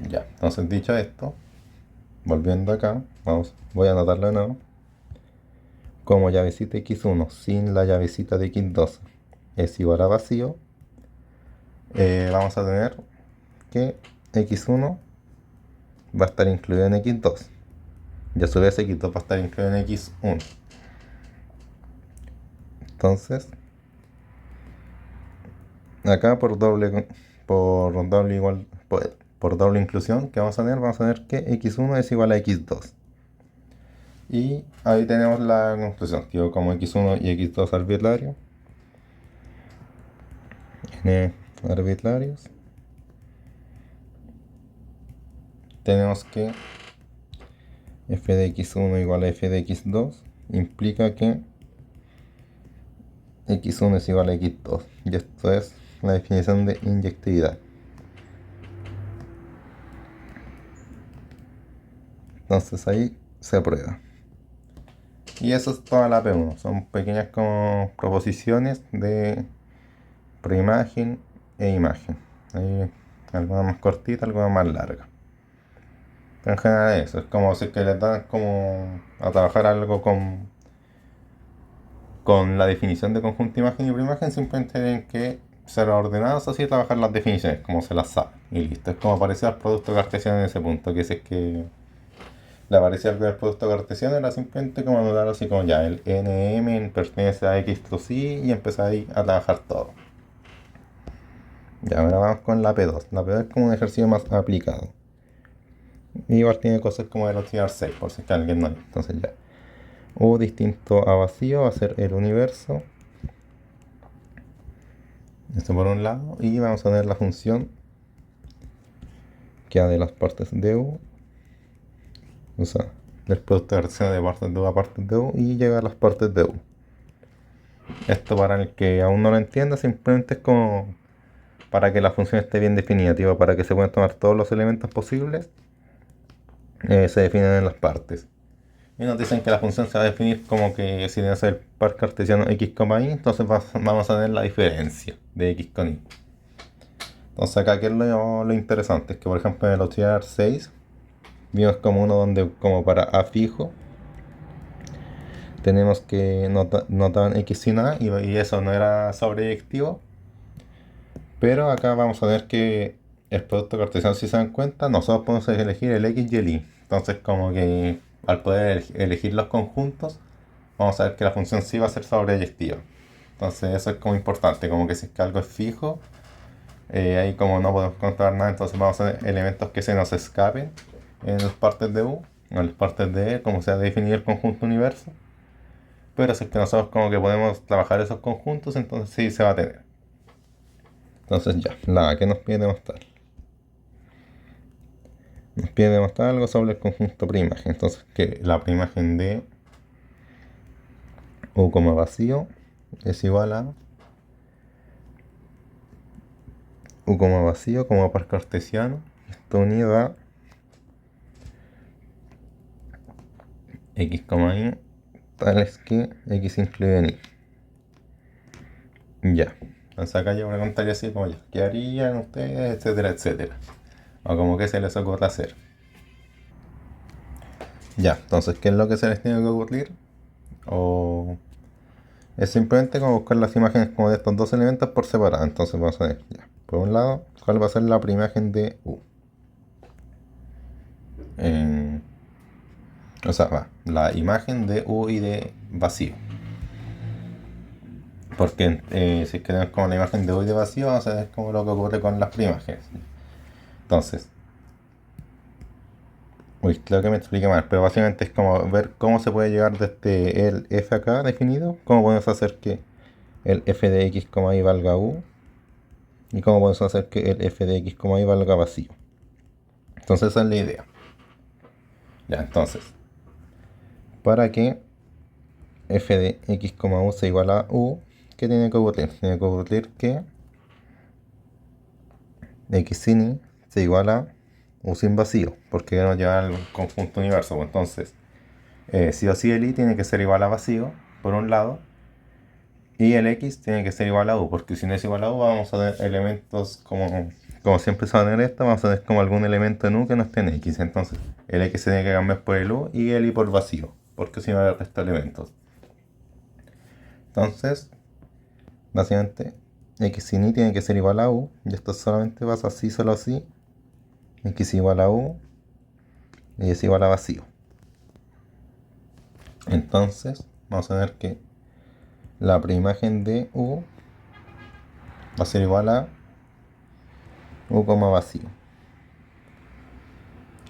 Ya, entonces dicho esto, volviendo acá, voy a anotarlo de nuevo. Como llavecita x1 sin la llavecita de x2 es igual a vacío, vamos a tener que x1 va a estar incluido en x2 y a su vez x2 va a estar incluido en x1. Entonces, acá por doble inclusión que vamos a tener que x1 es igual a x2. Y ahí tenemos la conclusión, que como x1 y x2 arbitrarios, n arbitrarios, tenemos que f de x1 igual a f de x2 implica que x1 es igual a x2. Y esto es la definición de inyectividad. Entonces ahí se prueba. Y eso es toda la P1. Son pequeñas como proposiciones de preimagen e imagen. Hay algunas más cortitas, algunas más largas. Pero en general eso. Es como si que les dan como a trabajar algo con la definición de conjunto imagen y preimagen. Simplemente tienen que ser ordenados así, trabajar las definiciones como se las saben. Y listo. Es como aparecer al producto cartesiano en ese punto. Que si es que le aparecía algo del producto cartesiano, era simplemente como anotar así como ya el nm pertenece a x plus y empezar ahí a trabajar todo. Ya, ahora vamos con la P2. La P2 es como un ejercicio más aplicado. Y igual tiene cosas como velocidad 6, por si es que alguien no hay. Entonces ya. U distinto a vacío va a ser el universo. Esto por un lado. Y vamos a tener la función que ha de las partes de U. O sea, del producto cartesiano de partes de U a partes de U. Y llega a las partes de U. Esto para el que aún no lo entienda, simplemente es como para que la función esté bien definida, tipo, para que se puedan tomar todos los elementos posibles, se definen en las partes. Y nos dicen que la función se va a definir como que si tenemos el par cartesiano x, y, entonces vamos a tener la diferencia de x con y. Entonces acá que es lo interesante, es que por ejemplo en el auxiliar 6 vimos como uno donde como para a fijo tenemos que notar x sin a y eso no era sobreyectivo. Pero acá vamos a ver que el producto cartesiano, si se dan cuenta, nosotros podemos elegir el x y el y. Entonces como que al poder elegir los conjuntos, vamos a ver que la función sí va a ser sobreyectiva. Entonces eso es como importante, como que si es que algo es fijo, ahí como no podemos controlar nada, entonces vamos a tener elementos que se nos escapen en las partes de U, o en las partes de E, como se ha definido el conjunto universo. Pero si es que nosotros como que podemos trabajar esos conjuntos, entonces sí se va a tener. Entonces ya, la que nos pide demostrar. Nos pide demostrar algo sobre el conjunto preimagen. Entonces que la preimagen de U, vacío es igual a U, vacío como par cartesiano. Esto unido a x, y tales que x incluye en y. Ya. Entonces acá yo preguntaría así como ya, ¿qué harían ustedes? Etcétera, etcétera. O como que se les ocurre hacer. Ya, entonces, ¿qué es lo que se les tiene que ocurrir? O es simplemente como buscar las imágenes como de estos dos elementos por separado. Entonces vamos a ver, ya. Por un lado, ¿cuál va a ser la preimagen de U? O sea, va, la imagen de U y de vacío. Porque si es que tenemos como la imagen de U y de vacío, vamos a ver como lo que ocurre con las preimágenes. Entonces, uy, creo que me expliqué mal, pero básicamente es como ver cómo se puede llegar desde el f acá definido, cómo podemos hacer que el f de x, y valga U, y cómo podemos hacer que el f de x, y valga vacío. Entonces esa es la idea. Ya, entonces, para que f de x, u sea igual a u, ¿qué tiene que ocurrir? Tiene que ocurrir que x sin y sea igual a u sin vacío, porque nos lleva al conjunto universo. Pues entonces, sí o sí el y tiene que ser igual a vacío, por un lado, y el x tiene que ser igual a u, porque si no es igual a u vamos a tener elementos como siempre se va a tener esto, vamos a tener como algún elemento en u que no esté en x. Entonces el x se tiene que cambiar por el u y el y por vacío, porque si no el resto de elementos. Entonces, básicamente, x sin y tiene que ser igual a u, y esto solamente pasa así, solo así. X igual a u y es igual a vacío. Entonces, vamos a ver que la preimagen de u va a ser igual a u, vacío,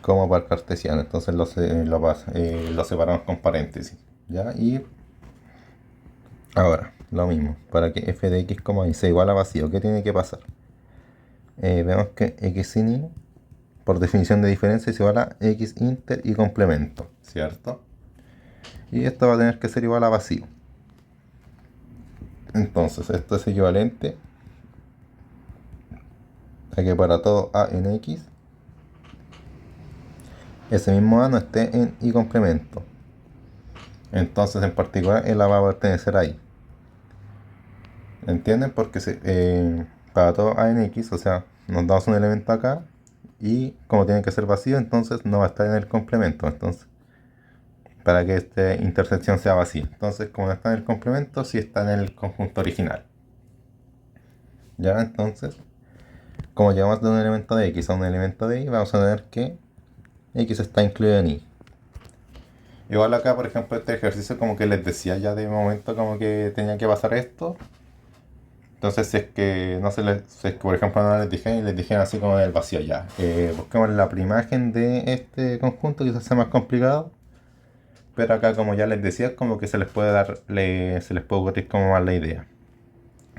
como par cartesiano. Entonces lo separamos con paréntesis. ¿Ya? Y ahora, lo mismo. Para que f de x, y sea igual a vacío, ¿qué tiene que pasar? Vemos que x sin y, por definición de diferencia, es igual a x inter y complemento, ¿cierto? Y esto va a tener que ser igual a vacío. Entonces, esto es equivalente a que para todo A en X, ese mismo A no esté en Y complemento. Entonces en particular él va a pertenecer ahí. ¿Entienden? Porque para todo A en X, o sea, nos damos un elemento acá y como tiene que ser vacío, entonces no va a estar en el complemento. Entonces, para que esta intersección sea vacía. Entonces, como no está en el complemento, sí está en el conjunto original. Ya, entonces, como llegamos de un elemento de X a un elemento de Y, vamos a tener que X está incluido en Y. Igual acá, por ejemplo, este ejercicio como que les decía ya de momento como que tenía que pasar esto. Entonces, si es que no se les, si es que por ejemplo no les dijeron y les dijeron así como en el vacío ya, busquemos la primagen de este conjunto, quizás sea más complicado, pero acá como ya les decía, como que se les puede dar, se les puede ocurrir como más la idea.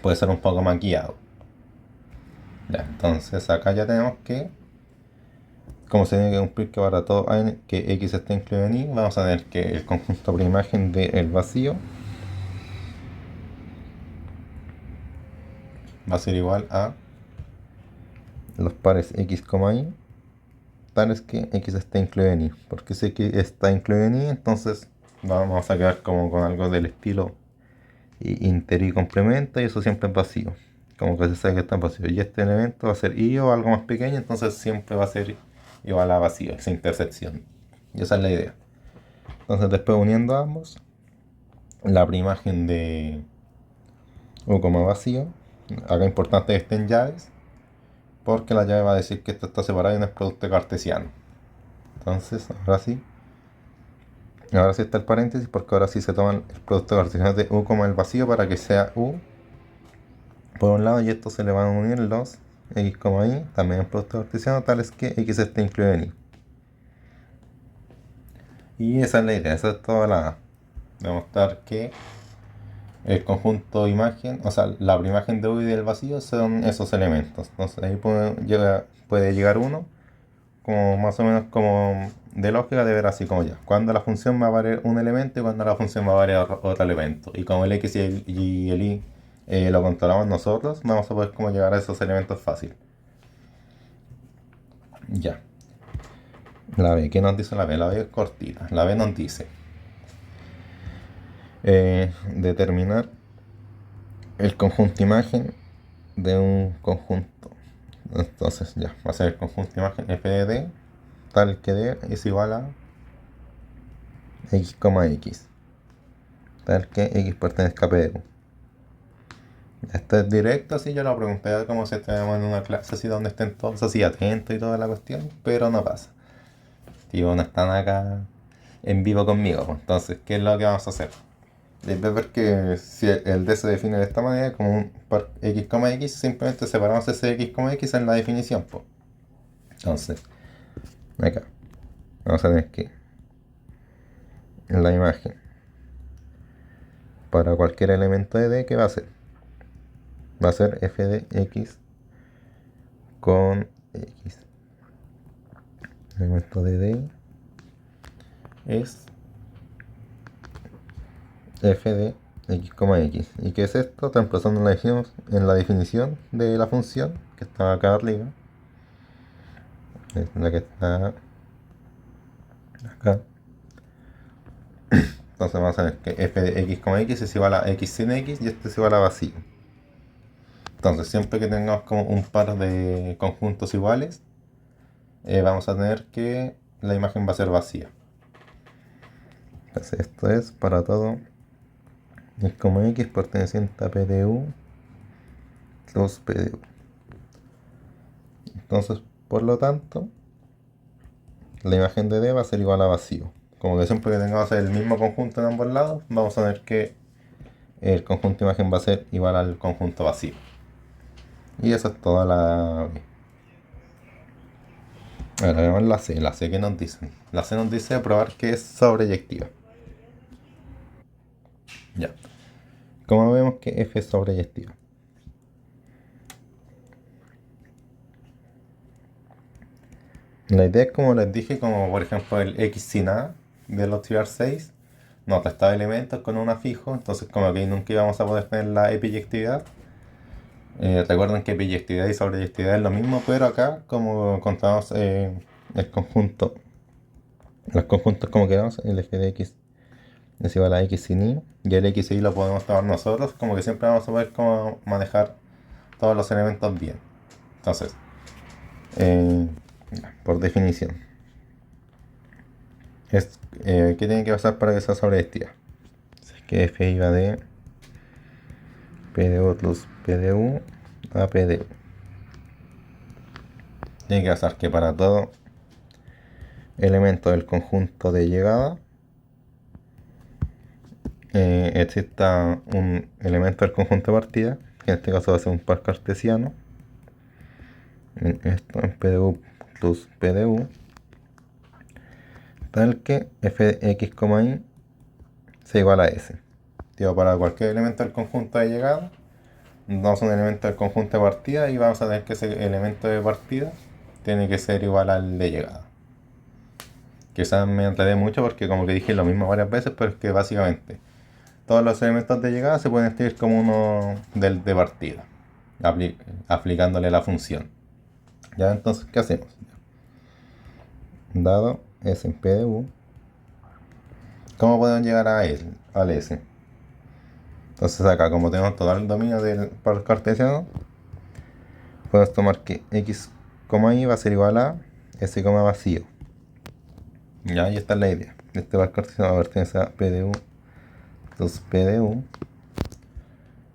Puede ser un poco más guiado. Ya, entonces acá ya tenemos que, como se tiene que cumplir que para todo que X esté incluido en Y, vamos a tener que el conjunto primagen del vacío va a ser igual a los pares X, Y, tales que X esté incluido en Y. Porque si X está incluido en Y, entonces vamos a quedar como con algo del estilo inter y complemento, y eso siempre es vacío. Como que se sabe que está vacío. Y este elemento va a ser Y o algo más pequeño, entonces siempre va a ser igual a vacío, esa intersección. Y esa es la idea. Entonces después uniendo ambos, la primagen de U como vacío, acá importante que estén llaves, porque la llave va a decir que esto está separado y no es producto cartesiano. Entonces, ahora sí está el paréntesis, porque ahora sí se toman el producto cartesiano de U como el vacío para que sea U por un lado, y esto se le van a unir los X, Y, también en producto cartesiano, tales que X esté incluido en Y. Y esa es la idea, esa es toda la A. Demostrar que el conjunto imagen, o sea, la primagen de U y del vacío son esos elementos. Entonces ahí puede llegar uno, como más o menos como de lógica, de ver así como ya. Cuando la función va a variar un elemento y cuando la función va a variar otro elemento. Y como el X y el Y lo controlamos nosotros, vamos a poder como llegar a esos elementos fácil. Ya. La B, ¿qué nos dice la B? La B es cortita. La B nos dice determinar el conjunto imagen de un conjunto. Entonces ya, va a ser el conjunto imagen f de D, tal que D es igual a x, x, tal que x pertenezca a P de U. Esto es directo, así yo lo pregunté como si estuviéramos en una clase así donde estén todos así atentos y toda la cuestión, pero no pasa. Tío, no están acá en vivo conmigo, pues. Entonces, ¿qué es lo que vamos a hacer? De ver que si el D se define de esta manera, como un par x, x, simplemente separamos ese x, x en la definición, pues. Entonces, acá vamos a tener que en la imagen para cualquier elemento de D, ¿qué va a ser? Va a ser f de x con x. El elemento de D es f de x, x. ¿Y qué es esto? Reemplazando en la definición de la función que está acá arriba, es la que está acá. Entonces vamos a ver que f de x, x es igual a x sin x y este es igual a vacío. Entonces siempre que tengamos como un par de conjuntos iguales, vamos a tener que la imagen va a ser vacía. Entonces esto es para todo x, x perteneciente a P de U plus P de U. Entonces, por lo tanto, la imagen de D va a ser igual a vacío. Como que siempre que tengamos el mismo conjunto en ambos lados, vamos a ver que el conjunto imagen va a ser igual al conjunto vacío. Y eso es toda la B. Ahora veamos la C. La C, ¿qué nos dice? La C nos dice probar que es sobreyectiva. Ya. ¿Cómo vemos que F es sobreyectiva? La idea es, como les dije, como por ejemplo el X sin A de los tirar 6 nos restaba elementos con una fijo, entonces como que nunca íbamos a poder tener la epiyectividad. Recuerden que biyectividad y sobreyectividad es lo mismo, pero acá, como contamos el conjunto, los conjuntos como queramos, el eje de x es igual a x sin y, y el x y y lo podemos tomar nosotros, como que siempre vamos a poder como manejar todos los elementos bien. Entonces, eh, por definición, ¿qué tiene que pasar para que sea sobreyectiva? Es que f iba de PDU plus PDU a PDU. Tiene que pasar que para todo elemento del conjunto de llegada exista un elemento del conjunto de partida, que en este caso va a ser un par cartesiano. Esto en PDU plus PDU, tal que f de x, y sea igual a s. Digo, para cualquier elemento del conjunto de llegada, damos un elemento del conjunto de partida y vamos a tener que ese elemento de partida tiene que ser igual al de llegada. Quizás me enredé mucho porque como que dije lo mismo varias veces, pero es que básicamente todos los elementos de llegada se pueden escribir como uno del de partida, aplicándole la función. Ya, entonces, ¿qué hacemos? Dado S en PDU, ¿cómo podemos llegar a él, al S? Entonces acá, como tenemos todo el dominio del par cartesiano, podemos tomar que x, y va a ser igual a s, vacío. Ya, y esta es la idea. Este par cartesiano pertenece a PDU, entonces PDU.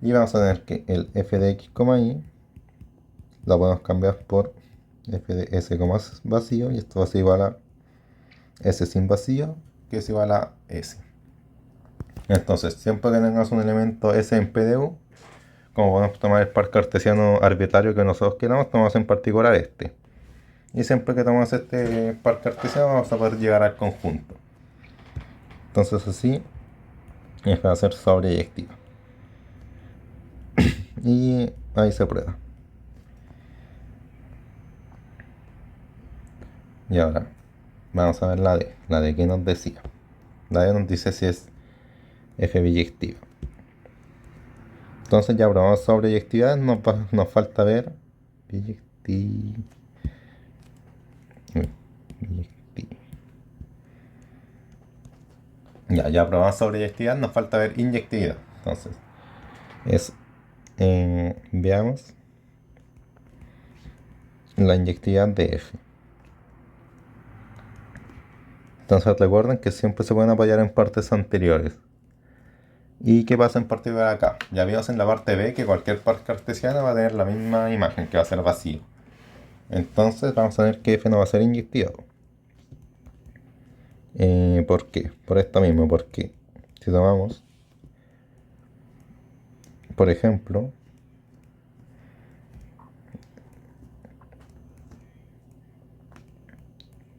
Y vamos a tener que el f de x, y lo podemos cambiar por f de s, vacío, y esto va a ser igual a s sin vacío, que es igual a s. Entonces, siempre que tengamos un elemento s en PDU, como podemos tomar el par cartesiano arbitrario que nosotros queramos, tomamos en particular este. Y siempre que tomamos este par cartesiano vamos a poder llegar al conjunto. Entonces así es para hacer sobreyectiva. Y ahí se prueba. Y ahora vamos a ver la D. La D que nos decía. La D nos dice si es f biyectiva. Entonces ya probamos sobreyectividad. Nos falta ver biyectiva. Ya probamos sobreyectividad. Nos falta ver inyectividad. Entonces es veamos la inyectividad de f. Entonces recuerden que siempre se pueden apoyar en partes anteriores. ¿Y qué pasa en particular acá? Ya vimos en la parte B que cualquier par cartesiana va a tener la misma imagen, que va a ser vacío. Entonces vamos a ver que f no va a ser inyectivado. ¿Por qué? Por esto mismo, porque si tomamos, por ejemplo,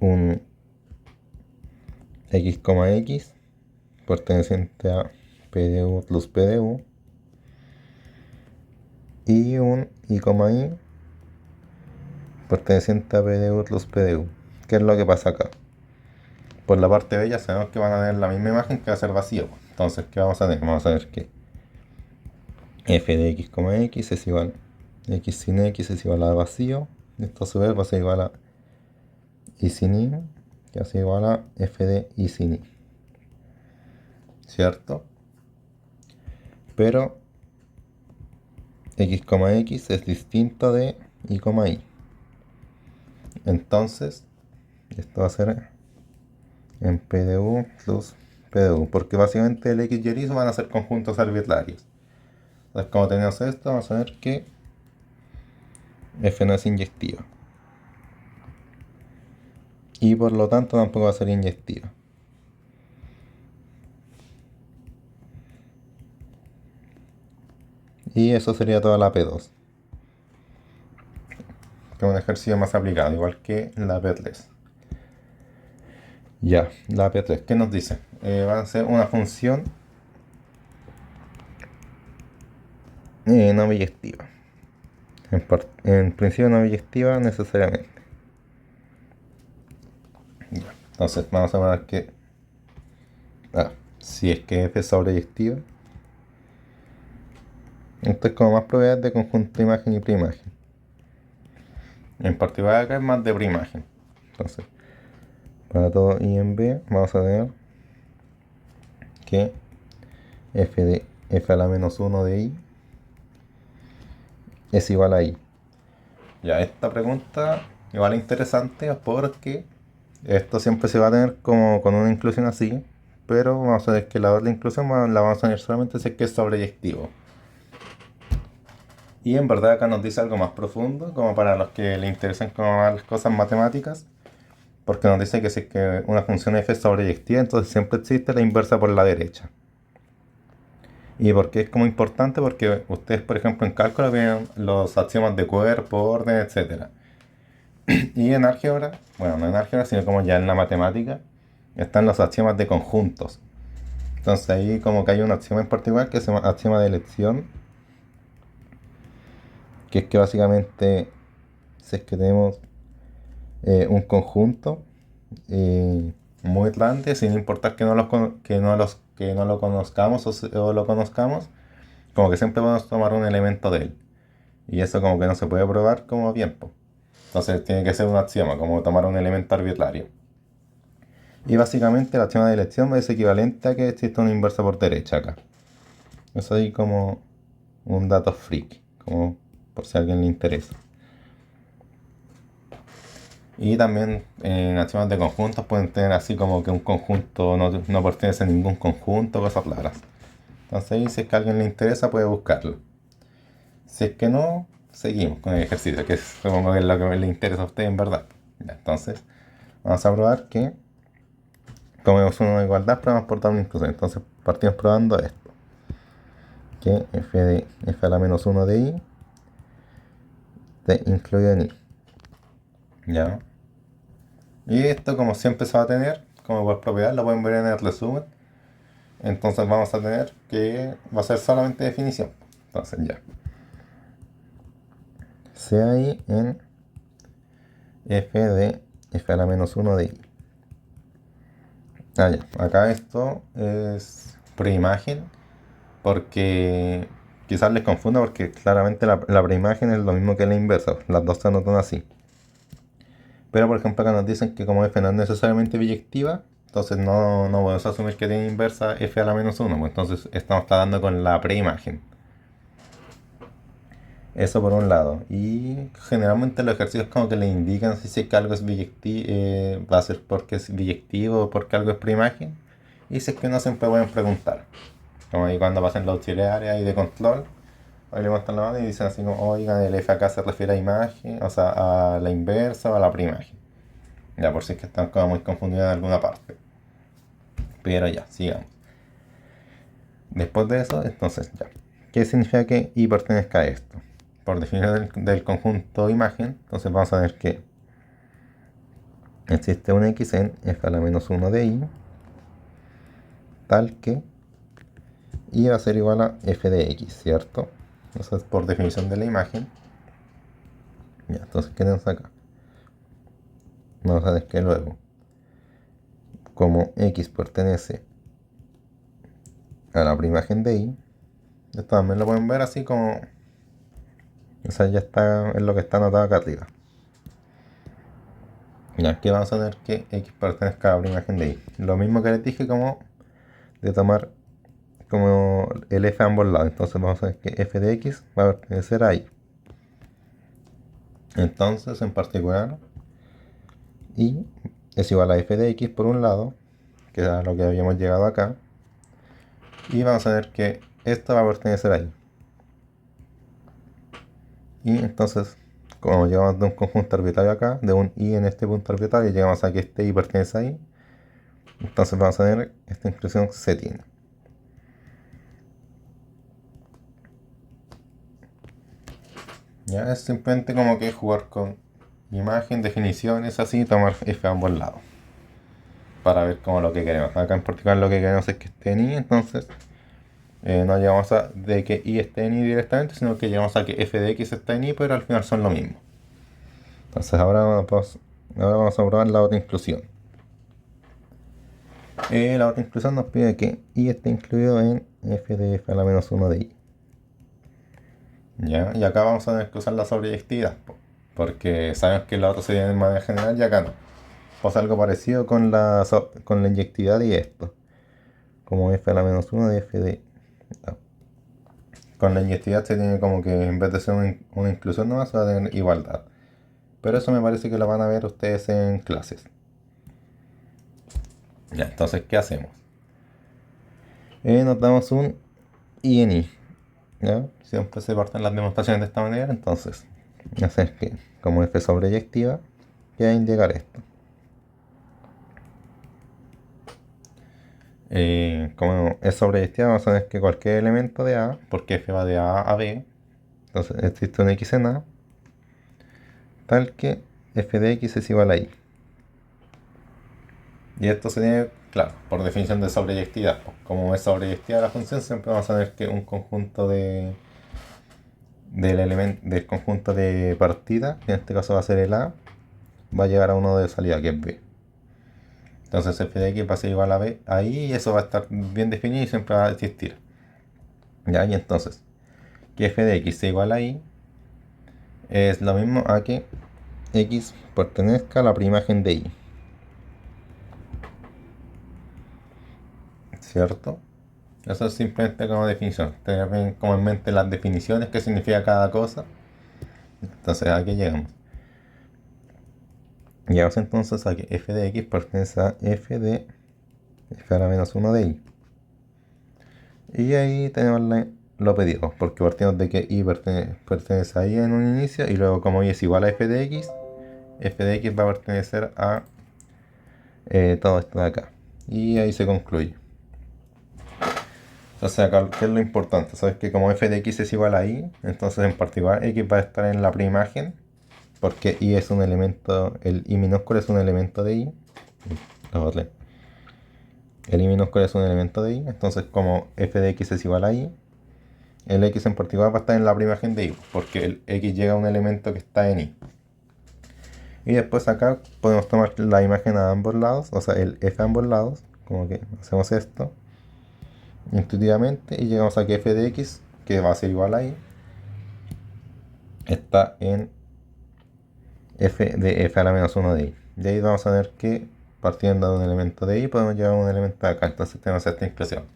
un x, x perteneciente a PDU plus PDU y un y, perteneciente a PDU plus PDU. ¿Qué es lo que pasa acá? Por la parte B ya sabemos que van a tener la misma imagen, que va a ser vacío. Entonces, ¿qué vamos a tener? Vamos a ver que f de x, x es igual a x sin x es igual a vacío. Esto a su vez va a ser igual a y sin y, que va a ser igual a f de y sin y. ¿Cierto? Pero x, x es distinto de y, y. Entonces, esto va a ser en PDU plus PDU, porque básicamente el x y el y van a ser conjuntos arbitrarios. Entonces, como tenemos esto, vamos a ver que f no es inyectiva. Y por lo tanto tampoco va a ser inyectiva. Y eso sería toda la P2. Que es un ejercicio más aplicado, igual que la P3. Ya, la P3, ¿qué nos dice? Va a ser una función no biyectiva. En principio no biyectiva necesariamente. Ya, entonces vamos a ver que si es que f es sobreyectiva, Esto es como más propiedades de conjunto imagen y preimagen. En particular acá es más de preimagen. Entonces, para todo I en B vamos a tener que f de f a la menos 1 de I es igual a I. Ya, esta pregunta igual es interesante porque esto siempre se va a tener como con una inclusión así, pero vamos a ver que la otra inclusión la vamos a tener solamente si es que es sobreyectivo. Y en verdad acá nos dice algo más profundo, como para los que le interesan como más las cosas matemáticas, porque nos dice que si es que una función f es sobreyectiva, entonces siempre existe la inversa por la derecha. ¿Y por qué es como importante? Porque ustedes, por ejemplo, en cálculo ven los axiomas de cuerpo, orden, etc. Y en álgebra, bueno, no en álgebra, sino como ya en la matemática, están los axiomas de conjuntos. Entonces ahí como que hay un axioma en particular que se llama axioma de elección, que es que básicamente si es que tenemos un conjunto muy grande, sin importar que no lo conozcamos o lo conozcamos, como que siempre podemos tomar un elemento de él. Y eso como que no se puede probar como bien, po. Entonces tiene que ser un axioma, como tomar un elemento arbitrario. Y básicamente el axioma de elección es equivalente a que existe una inversa por derecha acá. Eso ahí como un dato freak, como por si a alguien le interesa. Y también en axiomas de conjuntos pueden tener así como que un conjunto no pertenece a ningún conjunto, cosas raras. Entonces ahí si es que a alguien le interesa puede buscarlo. Si es que no, seguimos con el ejercicio, que supongo que es lo que le interesa a usted en verdad. Ya, entonces vamos a probar que tomemos una igualdad, pero vamos por dar una inclusión. Entonces partimos probando esto. Que f de f a la menos 1 de I te incluye en I. Ya. Y esto como siempre se va a tener, como por propiedad, lo pueden ver en el resumen. Entonces vamos a tener que va a ser solamente definición. Entonces ya. Sea I en f de f a la menos 1 de I. Ah, ya. Acá esto es preimagen porque quizás les confunda porque claramente la preimagen es lo mismo que la inversa. Las dos se anotan así. Pero por ejemplo acá nos dicen que como f no es necesariamente biyectiva, entonces no podemos asumir que tiene inversa f a la menos 1. Pues entonces estamos tratando con la preimagen. Eso por un lado. Y generalmente los ejercicios como que le indican si es que algo es biyectivo, va a ser porque es biyectivo o porque algo es preimagen. Y si es que no, siempre pueden preguntar. Como ahí cuando pasen los auxiliares ahí de control, ahí le muestran la mano y dicen así como, oigan, el f acá se refiere a imagen, o sea, a la inversa o a la preimagen. Ya por si es que están como muy confundidos en alguna parte. Pero ya, sigamos. Después de eso, entonces ya. ¿Qué significa que I pertenezca a esto? Por definición del conjunto imagen, entonces vamos a ver que existe un x en f a la menos 1 de I, tal que I va a ser igual a f de x, ¿cierto? Eso es por definición de la imagen. Ya, entonces, ¿qué tenemos acá? Vamos a ver que luego, como x pertenece a la preimagen de I, esto también lo pueden ver así como, o sea, ya está en lo que está anotado acá arriba. Ya, aquí vamos a tener que x pertenezca a la preimagen de I. Lo mismo que les dije como de tomar como el f a ambos lados. Entonces vamos a ver que f de x va a pertenecer a I. Entonces, en particular, I es igual a f de x por un lado, que era lo que habíamos llegado acá. Y vamos a ver que esto va a pertenecer a I. Y entonces, como llegamos de un conjunto arbitrario acá, de un I en este punto arbitrario, llegamos a que este I pertenece a I. Entonces vamos a ver esta inclusión se tiene. Ya es simplemente como que jugar con imagen, definiciones, así, tomar f a ambos lados. Para ver como lo que queremos. Acá en particular lo que queremos es que esté en I, entonces no llegamos a de que I esté en I directamente, sino que llegamos a que f de x está en I, pero al final son lo mismo. Entonces ahora vamos a probar la otra inclusión. La otra inclusión nos pide que I esté incluido en f de f a la menos 1 de I. ¿Ya? Y acá vamos a tener que usar la sobreyectividad, po, porque sabemos que la otra sería de manera general y acá no. Pasa algo parecido con con la inyectividad y esto, como f a la menos 1 de f de... no. Con la inyectividad se tiene como que en vez de ser una inclusión nomás, va a tener igualdad. Pero eso me parece que lo van a ver ustedes en clases. Ya, entonces, ¿qué hacemos? Nos damos un I en I. ¿Ya? Siempre se parten las demostraciones de esta manera, entonces, hacer que como f sobreyectiva, queda indicar esto. Como es sobreyectiva, vamos a ver que cualquier elemento de A, porque f va de A a B, entonces existe un x en A, tal que f de x es igual a I. Y esto se tiene, claro, por definición de sobreyectividad. Como es sobreyectiva la función, siempre vamos a ver que un conjunto del conjunto de partida, que en este caso va a ser el A, va a llegar a uno de salida, que es B. Entonces f de x va a ser igual a B ahí y eso va a estar bien definido y siempre va a existir. ¿Ya? Y entonces, que f de x sea igual a y es lo mismo a que x pertenezca a la preimagen de y. ¿Cierto? Eso es simplemente como definición. Tener bien como en mente las definiciones, qué significa cada cosa. Entonces aquí llegamos. Llegamos entonces a que f de x pertenece a f de f a la menos 1 de y. Y ahí tenemos lo pedido, porque partimos de que y pertenece a y en un inicio, y luego como y es igual a f de x va a pertenecer a todo esto de acá. Y ahí se concluye. Entonces acá, ¿qué es lo importante? Sabes que como f de x es igual a y, entonces en particular x va a estar en la preimagen, porque y es un elemento, el y minúsculo es un elemento de y. El y minúsculo es un elemento de y, entonces como f de x es igual a y, el x en particular va a estar en la preimagen de y, porque el x llega a un elemento que está en y. Y después acá podemos tomar la imagen a ambos lados, o sea, el f a ambos lados, como que hacemos esto intuitivamente y llegamos a que f de x, que va a ser igual a y, está en f de f a la menos 1 de y. De ahí vamos a ver que partiendo de un elemento de y podemos llegar a un elemento de acá, entonces tenemos esta inclusión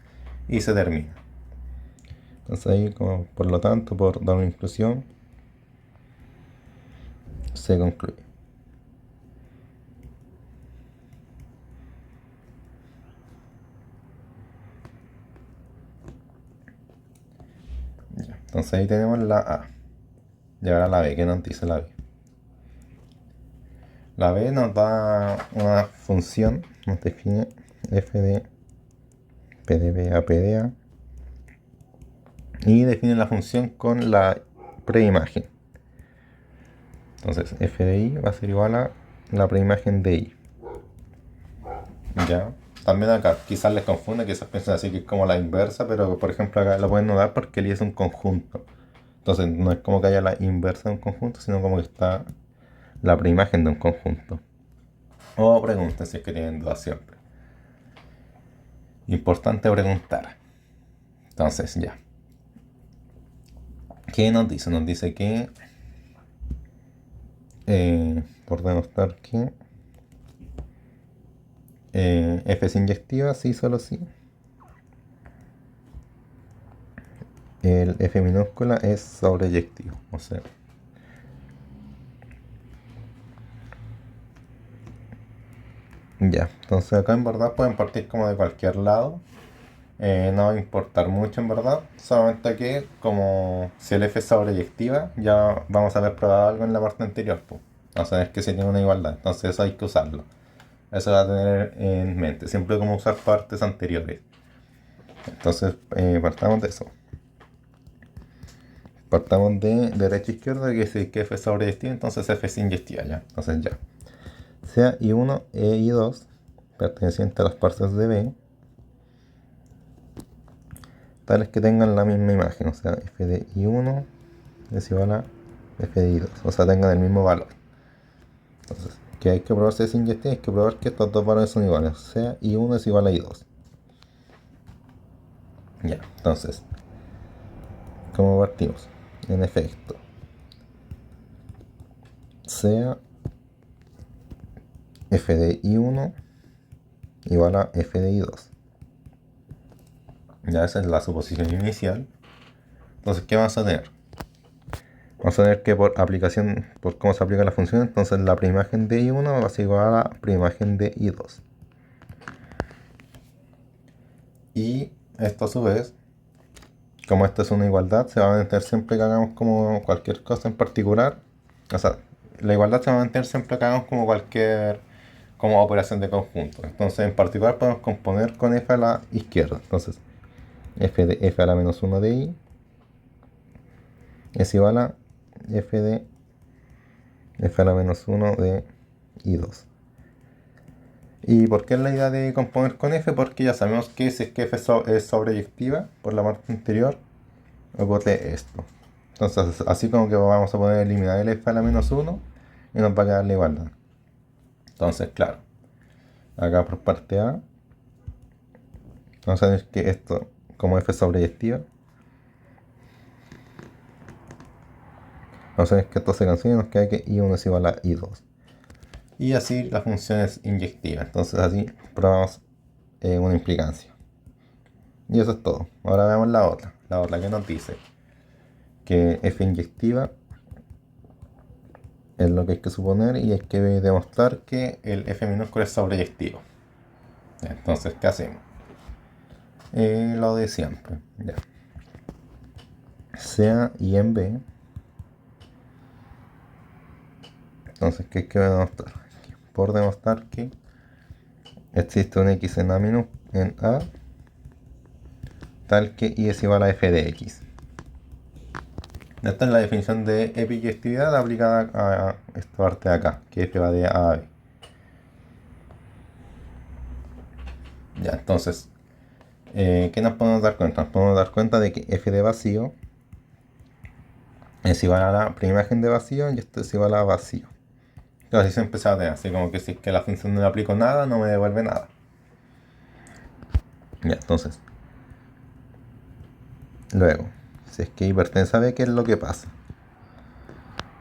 y se termina. Entonces ahí, como por lo tanto, por dar una inclusión, se concluye. Ya, entonces ahí tenemos la A. Y ahora la B, ¿qué nos dice la B? La B nos da una función, nos define f de p de b a p de a y define la función con la preimagen. Entonces f de y va a ser igual a la preimagen de y. Ya. También acá quizás les confunde, quizás piensan así que es como la inversa, pero por ejemplo acá lo pueden notar porque el i es un conjunto. Entonces no es como que haya la inversa de un conjunto, sino como que está la preimagen de un conjunto. O pregunten si es que tienen dudas siempre. Importante preguntar. Entonces ya. ¿Qué nos dice? Nos dice que por demostrar que f es inyectiva, sí, solo sí. El f minúscula es sobreyectivo, o sea. Ya, entonces acá en verdad pueden partir como de cualquier lado. No va a importar mucho en verdad. Solamente que como si el f es sobreyectiva, ya vamos a haber probado algo en la parte anterior. Pues. Vamos a ver que se tiene una igualdad. Entonces eso hay que usarlo. Eso va a tener en mente. Siempre como usar partes anteriores. Entonces partamos de eso. Partamos de derecha a izquierda, que si que f es sobreyectiva, entonces f es inyectiva ya. Entonces ya. Sea I1 e I2 perteneciente a las partes de B, tales que tengan la misma imagen, o sea, f de I1 es igual a f de I2, o sea, tengan el mismo valor. Entonces, ¿qué hay que probar si es inyectiva? Hay que probar que estos dos valores son iguales, o sea, I1 es igual a I2. Ya, entonces, ¿cómo partimos? en efecto sea f de i1 igual a f de i2. Ya esa es la suposición inicial. Entonces, ¿qué vamos a tener? Vamos a tener que por aplicación, por cómo se aplica la función, entonces la preimagen de i1 va a ser igual a la preimagen de i2. Y esto a su vez, como esto es una igualdad, se va a mantener siempre que hagamos como cualquier cosa en particular. O sea, la igualdad se va a mantener siempre que hagamos como cualquier como operación de conjunto. Entonces, en particular podemos componer con f a la izquierda. Entonces, f de f a la menos 1 de i es igual a f de f a la menos 1 de i2. ¿Y por qué es la idea de componer con f? Porque ya sabemos que si es que f es sobreyectiva por la parte anterior, ocurre esto. Entonces, así como que vamos a poder eliminar el f a la menos 1 y nos va a quedar la igualdad. Entonces, claro, acá por parte A, vamos a ver que esto, como f es sobreyectiva, vamos a ver que esto se cancela y nos queda que i1 es igual a i2. Y así la función es inyectiva. Entonces, así probamos una implicancia. Y eso es todo. Ahora veamos la otra. La otra que nos dice que f inyectiva es lo que hay que suponer y hay que demostrar que el f minúsculo es sobreyectivo. Entonces, ¿qué hacemos? Lo de siempre. Ya. Sea y en b. Entonces, ¿qué hay que demostrar? Por demostrar que existe un x en a tal que y es igual a f de x. Esta es la definición de epiyectividad aplicada a esta parte de acá, que f va de a a b. Ya, entonces, ¿qué nos podemos dar cuenta? Nos podemos dar cuenta de que f de vacío es igual a la primera imagen de vacío y esto es igual a vacío. Entonces, así se empezó a tener, así como que si es que la función no le aplico nada, no me devuelve nada. Ya, entonces, luego, si es que y pertenece a b, ¿qué es lo que pasa?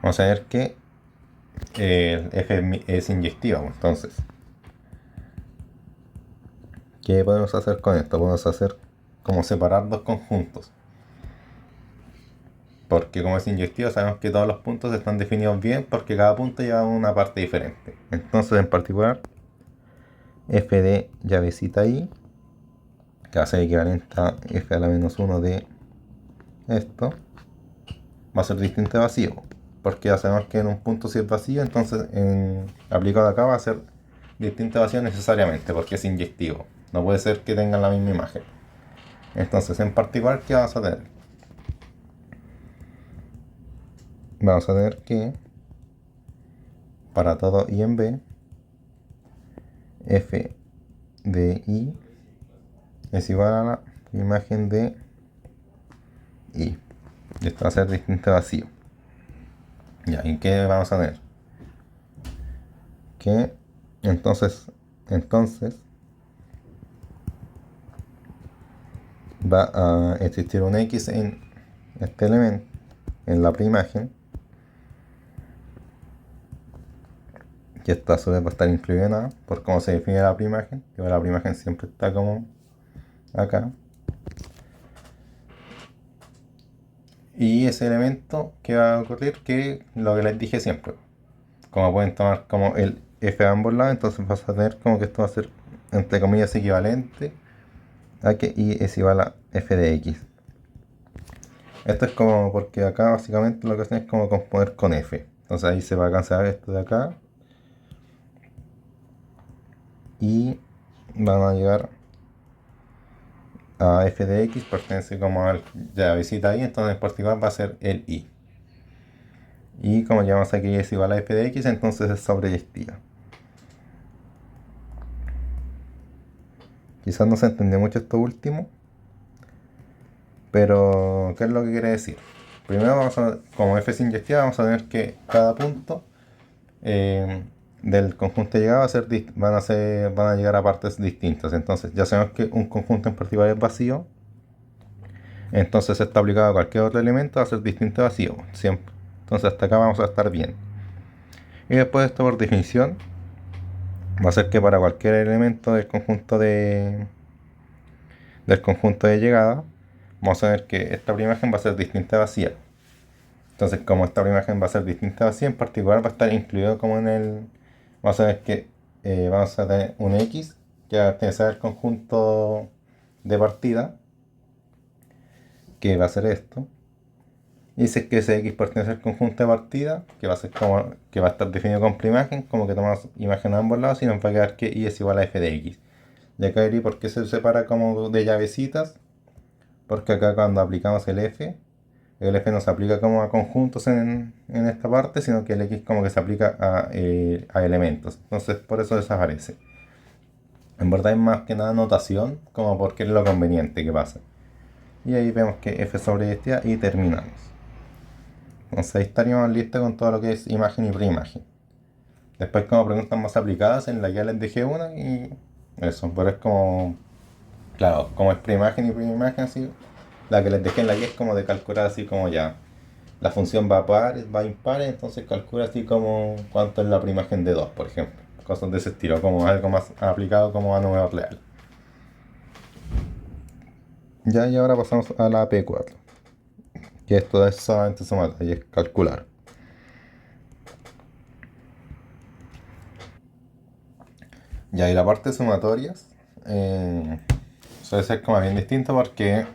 Vamos a ver que f es inyectiva, entonces, ¿qué podemos hacer con esto? Podemos hacer como separar dos conjuntos. Porque como es inyectiva sabemos que todos los puntos están definidos bien porque cada punto lleva una parte diferente. Entonces en particular f de llavecita i, que va a ser equivalente a f a la menos 1 de esto, va a ser distinto de vacío. Porque ya sabemos que en un punto si es vacío, entonces aplicado acá va a ser distinto de vacío necesariamente porque es inyectivo. No puede ser que tengan la misma imagen. Entonces en particular, ¿qué vamos a tener? Vamos a tener que para todo i en b, f de i es igual a la imagen de i. Y esto va a ser distinto de vacío. Ya, ¿y qué vamos a tener? Que entonces va a existir un x en este elemento, en la preimagen, que esta a su vez va a estar incluida en A, por cómo se define la preimagen, que la preimagen siempre está como acá. Y ese elemento que va a ocurrir, que lo que les dije siempre, como pueden tomar como el f a ambos lados, entonces vas a tener como que esto va a ser entre comillas equivalente a que y es igual a f de x. Esto es como porque acá básicamente lo que hacen es como componer con f. Entonces ahí se va a cancelar esto de acá y van a llegar a f de x, pertenece como al ya visita ahí, entonces en particular va a ser el i. Y como llamamos aquí es igual a f de x, entonces es sobreyectiva. Quizás no se entendió mucho esto último, pero ¿qué es lo que quiere decir? Primero, como f es inyectiva, vamos a tener que cada punto del conjunto de llegada van a llegar a partes distintas. Entonces, ya sabemos que un conjunto en particular es vacío Entonces está aplicado a cualquier otro elemento, va a ser distinto a vacío, siempre. Entonces hasta acá vamos a estar bien. Y después esto por definición va a ser que para cualquier elemento del conjunto de llegada, vamos a ver que esta primera imagen va a ser distinta a vacía. Entonces, como esta primera imagen va a ser distinta a vacía, en particular va a estar incluido como en el... Vamos a ver que vamos a tener un X que va a pertenecer al conjunto de partida, que va a ser esto. Y dice que ese X pertenece al conjunto de partida, que va a ser como que va a estar definido con preimagen, como que tomamos imagen a ambos lados y nos va a quedar que Y es igual a f de X. Y acá y por qué se separa como de llavecitas, porque acá cuando aplicamos el F no se aplica como a conjuntos en esta parte, sino que el X como que se aplica a elementos. Entonces por eso desaparece. En verdad es más que nada notación, como porque es lo conveniente que pasa. Y ahí vemos que F sobre este y terminamos. Entonces ahí estaríamos listos con todo lo que es imagen y preimagen. Después como preguntas más aplicadas, en la guía les dejé una y eso, pero es como, claro, como es preimagen y preimagen así, la que les dejé en la guía es como de calcular así como ya, la función va a pares, va a impares, entonces calcula así como cuánto es la preimagen de 2 por ejemplo. Cosas de ese estilo, como algo más aplicado como a número real. Ya, y ahora pasamos a la P4, que esto es solamente sumatoria y es calcular. Ya, y la parte de sumatorias suele ser como bien distinto porque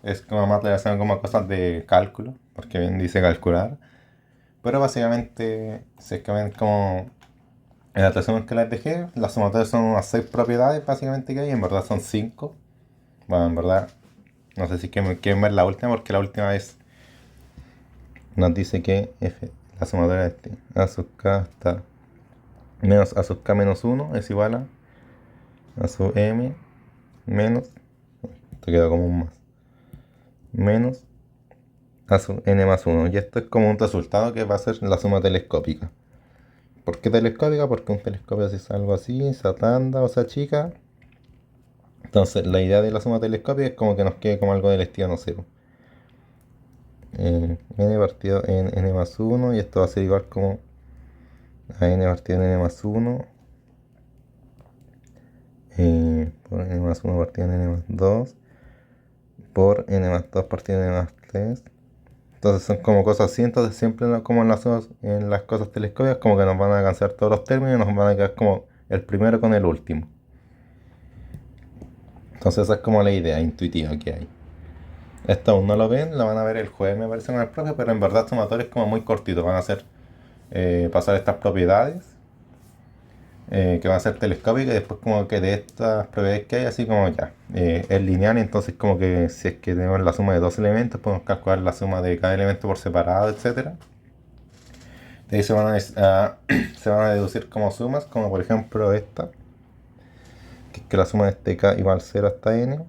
es como más relacionado como a cosas de cálculo, porque bien dice calcular. Pero básicamente, si es que ven como en el resumen que les dejé, las sumatorias son unas 6 propiedades básicamente que hay, en verdad son 5. Bueno, en verdad, no sé si quieren ver la última, porque la última vez nos dice que la sumatoria de a sub k hasta menos a sub k menos 1 es igual a sub m menos, esto queda como un más, menos a sub n más 1. Y esto es como un resultado que va a ser la suma telescópica. ¿Por qué telescópica? Porque un telescopio es algo así, se agranda o se achica. Entonces la idea de la suma telescópica es como que nos quede como algo del estilo, no sé, n partido en n más 1, y esto va a ser igual como a n partido en n más 1 por n más 1 partido en n más 2 por n más 2 partido en n más 3. Entonces son como cosas así, entonces siempre como en las cosas telescópicas como que nos van a alcanzar todos los términos y nos van a quedar como el primero con el último. Entonces esa es como la idea intuitiva que hay. Esto aún no lo ven, lo van a ver el jueves me parece con el profe, pero en verdad sumatorio es como muy cortito, van a hacer pasar estas propiedades que van a ser telescópicas y después como que de estas propiedades que hay así como ya es lineal, y entonces como que si es que tenemos la suma de dos elementos podemos calcular la suma de cada elemento por separado, etcétera. De ahí se van a deducir como sumas, como por ejemplo esta, que es que la suma de este k igual 0 hasta n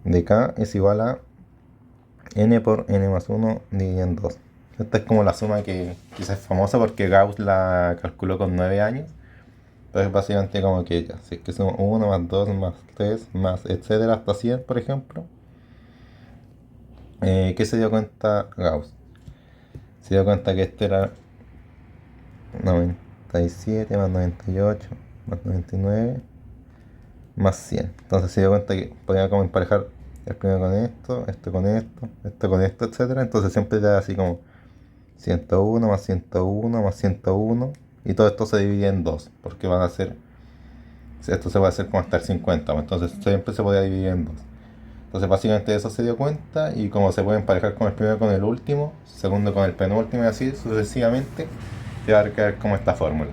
de k es igual a n por n más 1 dividido en 2. Esta es como la suma que quizás es famosa porque Gauss la calculó con 9 años. Entonces básicamente como que ya, si es que sumo 1 más 2 más 3 más etcétera hasta 100 por ejemplo. ¿Qué se dio cuenta Gauss? Se dio cuenta que este era 97 más 98 más 99 más 100. Entonces se dio cuenta que podía como emparejar el primero con esto, esto con esto, esto con esto, etcétera. Entonces siempre te da así como 101 más 101 más 101, y todo esto se divide en 2 porque van a ser, esto se va a hacer como hasta el 50, entonces siempre se podía dividir en 2. Entonces básicamente eso se dio cuenta, y como se puede emparejar con el primero con el último, segundo con el penúltimo y así sucesivamente, te va a quedar como esta fórmula.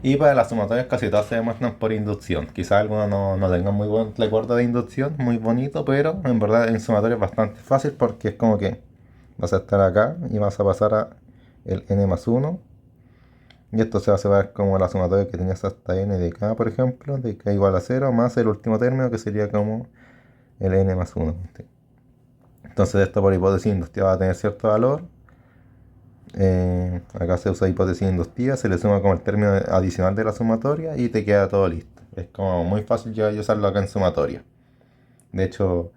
Y para las sumatorias casi todas se demuestran por inducción. Quizás algunos no tengan muy buen recuerdo de inducción, muy bonito, pero en verdad en sumatoria es bastante fácil porque es como que vas a estar acá y vas a pasar a el n más 1. Y esto se va a separar como la sumatoria que tenías hasta n de k, por ejemplo, de k igual a 0, más el último término que sería como el n más 1. Entonces esto por hipótesis inductiva va a tener cierto valor. Acá se usa hipótesis inductiva, se le suma como el término adicional de la sumatoria y te queda todo listo. Es como muy fácil ya usarlo acá en sumatoria. De hecho,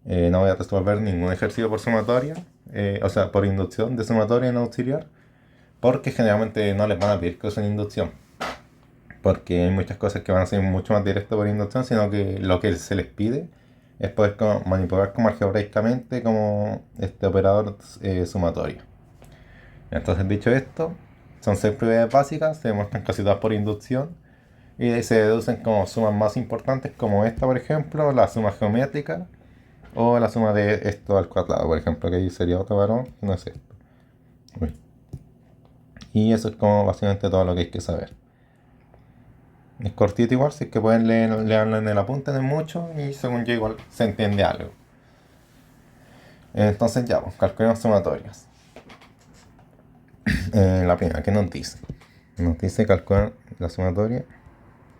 No voy a resolver ningún ejercicio por sumatoria, o sea, por inducción de sumatoria en auxiliar, porque generalmente no les van a pedir que usen inducción, porque hay muchas cosas que van a ser mucho más directas por inducción, sino que lo que se les pide es poder manipular como algebraicamente como este operador sumatorio. Entonces, dicho esto, son 6 propiedades básicas, se demuestran casi todas por inducción y de ahí se deducen como sumas más importantes como esta, por ejemplo, la suma geométrica o la suma de esto al cuadrado, por ejemplo, que ahí sería otro varón, no es esto. Uy. Y eso es como básicamente todo lo que hay que saber. Es cortito igual, si es que pueden leerlo en el apunte, no es mucho y según yo igual se entiende algo. Entonces ya, pues calculemos sumatorias. La primera, ¿qué nos dice? Nos dice calcular la sumatoria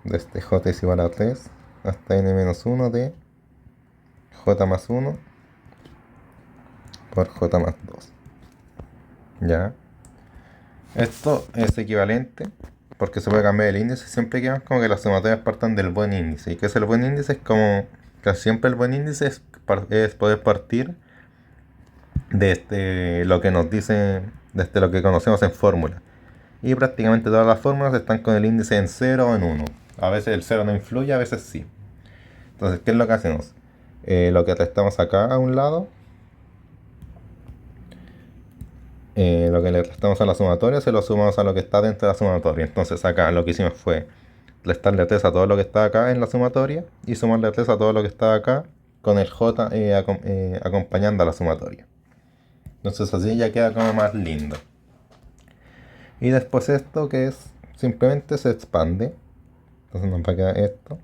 desde j es igual a 3 hasta n menos 1 de j más 1 por j más 2. ¿Ya? Esto es equivalente porque se puede cambiar el índice siempre que como que las sumatorias partan del buen índice. ¿Y qué es el buen índice? Es como casi siempre el buen índice es poder partir desde lo que nos dice, desde lo que conocemos en fórmula. Y prácticamente todas las fórmulas están con el índice en 0 o en 1. A veces el 0 no influye, a veces sí. Entonces, ¿qué es lo que hacemos? Lo que restamos acá a un lado, lo que le restamos a la sumatoria, se lo sumamos a lo que está dentro de la sumatoria. Entonces acá lo que hicimos fue restarle 3 a todo lo que está acá en la sumatoria y sumarle 3 a todo lo que está acá con el j acompañando a la sumatoria. Entonces así ya queda como más lindo. Y después esto que es simplemente se expande. Entonces nos va a quedar esto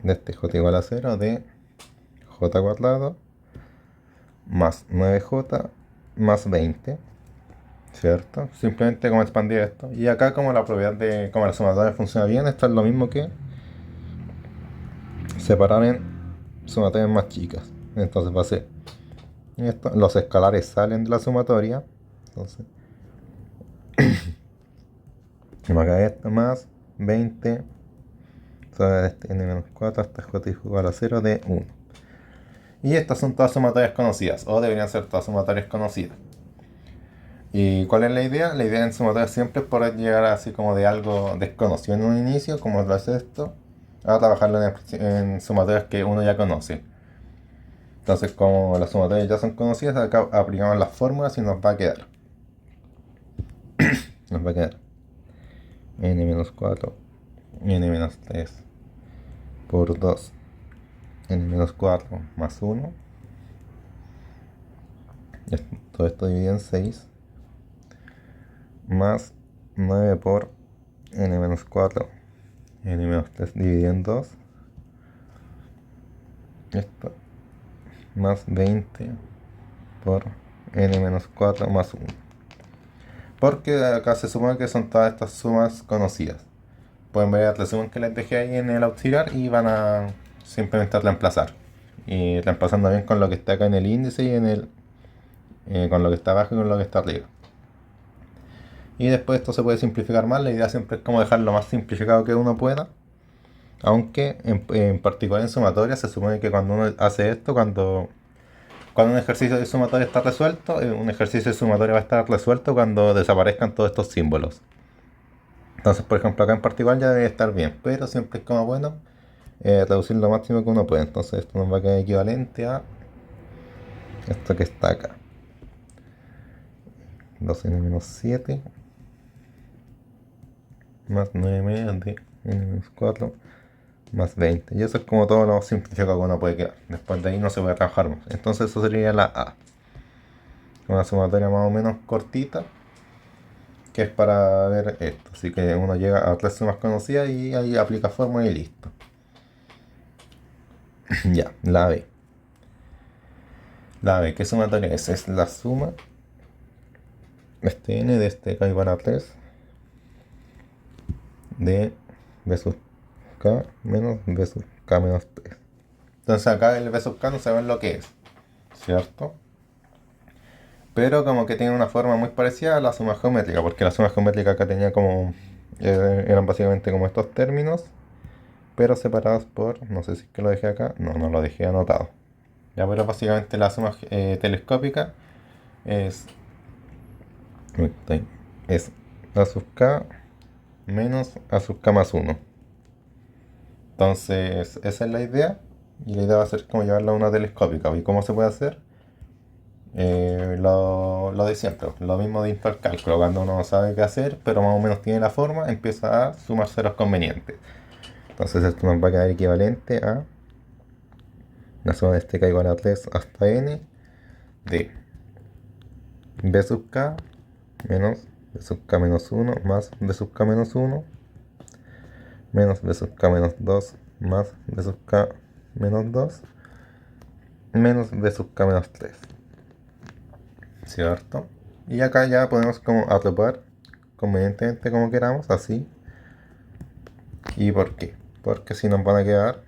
de este j igual a 0 de j cuadrado más 9j más 20, ¿cierto? Simplemente como expandir esto. Y acá como la propiedad de como la sumatoria funciona bien, esto es lo mismo que separar en sumatorias más chicas. Entonces va a ser esto, los escalares salen de la sumatoria. Entonces acá esto más 20 sobre este n-4 hasta j igual a 0 de 1. Y estas son todas sumatorias conocidas, o deberían ser todas sumatorias conocidas. ¿Y cuál es la idea? La idea en sumatorias siempre es poder llegar así como de algo desconocido en un inicio, como lo es esto, a trabajarlo en sumatorias que uno ya conoce. Entonces, como las sumatorias ya son conocidas, acá aplicamos las fórmulas y nos va a quedar. Nos va a quedar n-4, n-3 por 2, n-4 más 1. Todo esto dividido en 6 más 9 por n-4, n-3 dividido en 2. Esto más 20 por n-4 más 1. Porque acá se supone que son todas estas sumas conocidas. Pueden ver el resumen que les dejé ahí en el auxiliar y van a simplemente reemplazar. Y reemplazando bien con lo que está acá en el índice y en el con lo que está abajo y con lo que está arriba. Y después esto se puede simplificar más. La idea siempre es como dejar lo más simplificado que uno pueda. Aunque en particular en sumatoria se supone que cuando uno hace esto, cuando un ejercicio de sumatoria está resuelto, un ejercicio de sumatoria va a estar resuelto cuando desaparezcan todos estos símbolos. Entonces, por ejemplo, acá en particular ya debe estar bien, pero siempre es como bueno reducir lo máximo que uno puede. Entonces esto nos va a quedar equivalente a esto que está acá. 2n-7 más 9 medios de n-4 más 20. Y eso es como todo lo simplificado que uno puede quedar. Después de ahí no se puede trabajar más. Entonces eso sería la A. Una sumatoria más o menos cortita, que es para ver esto. Así que uno llega a 3 sumas conocidas y ahí aplica fórmula y listo. Ya, la B. La B, ¿qué sumatoria es? Es la suma este n de este k igual a 3 de b sub k menos b sub k menos 3. Entonces acá el b sub k no saben lo que es, ¿cierto? Pero como que tiene una forma muy parecida a la suma geométrica, porque la suma geométrica acá tenía como eran básicamente como estos términos, pero separados por, no sé si es que lo dejé acá, no lo dejé anotado, Ya, pero básicamente la suma telescópica es, uy, es a sub k menos a sub k más uno. Entonces, esa es la idea. Y la idea va a ser como llevarla a una telescópica. ¿Y cómo se puede hacer? Lo de siempre, lo mismo de cálculo. Cuando uno no sabe qué hacer, pero más o menos tiene la forma, empieza a sumar ceros convenientes. Entonces esto nos va a quedar equivalente a la suma de este k igual a 3 hasta n de b sub k menos b sub k menos uno más b sub k menos uno menos b sub k menos 2 más b sub k menos 2 menos b sub k menos 3. ¿Cierto? Y acá ya podemos como agrupar convenientemente como queramos, así. ¿Y por qué? Porque si nos van a quedar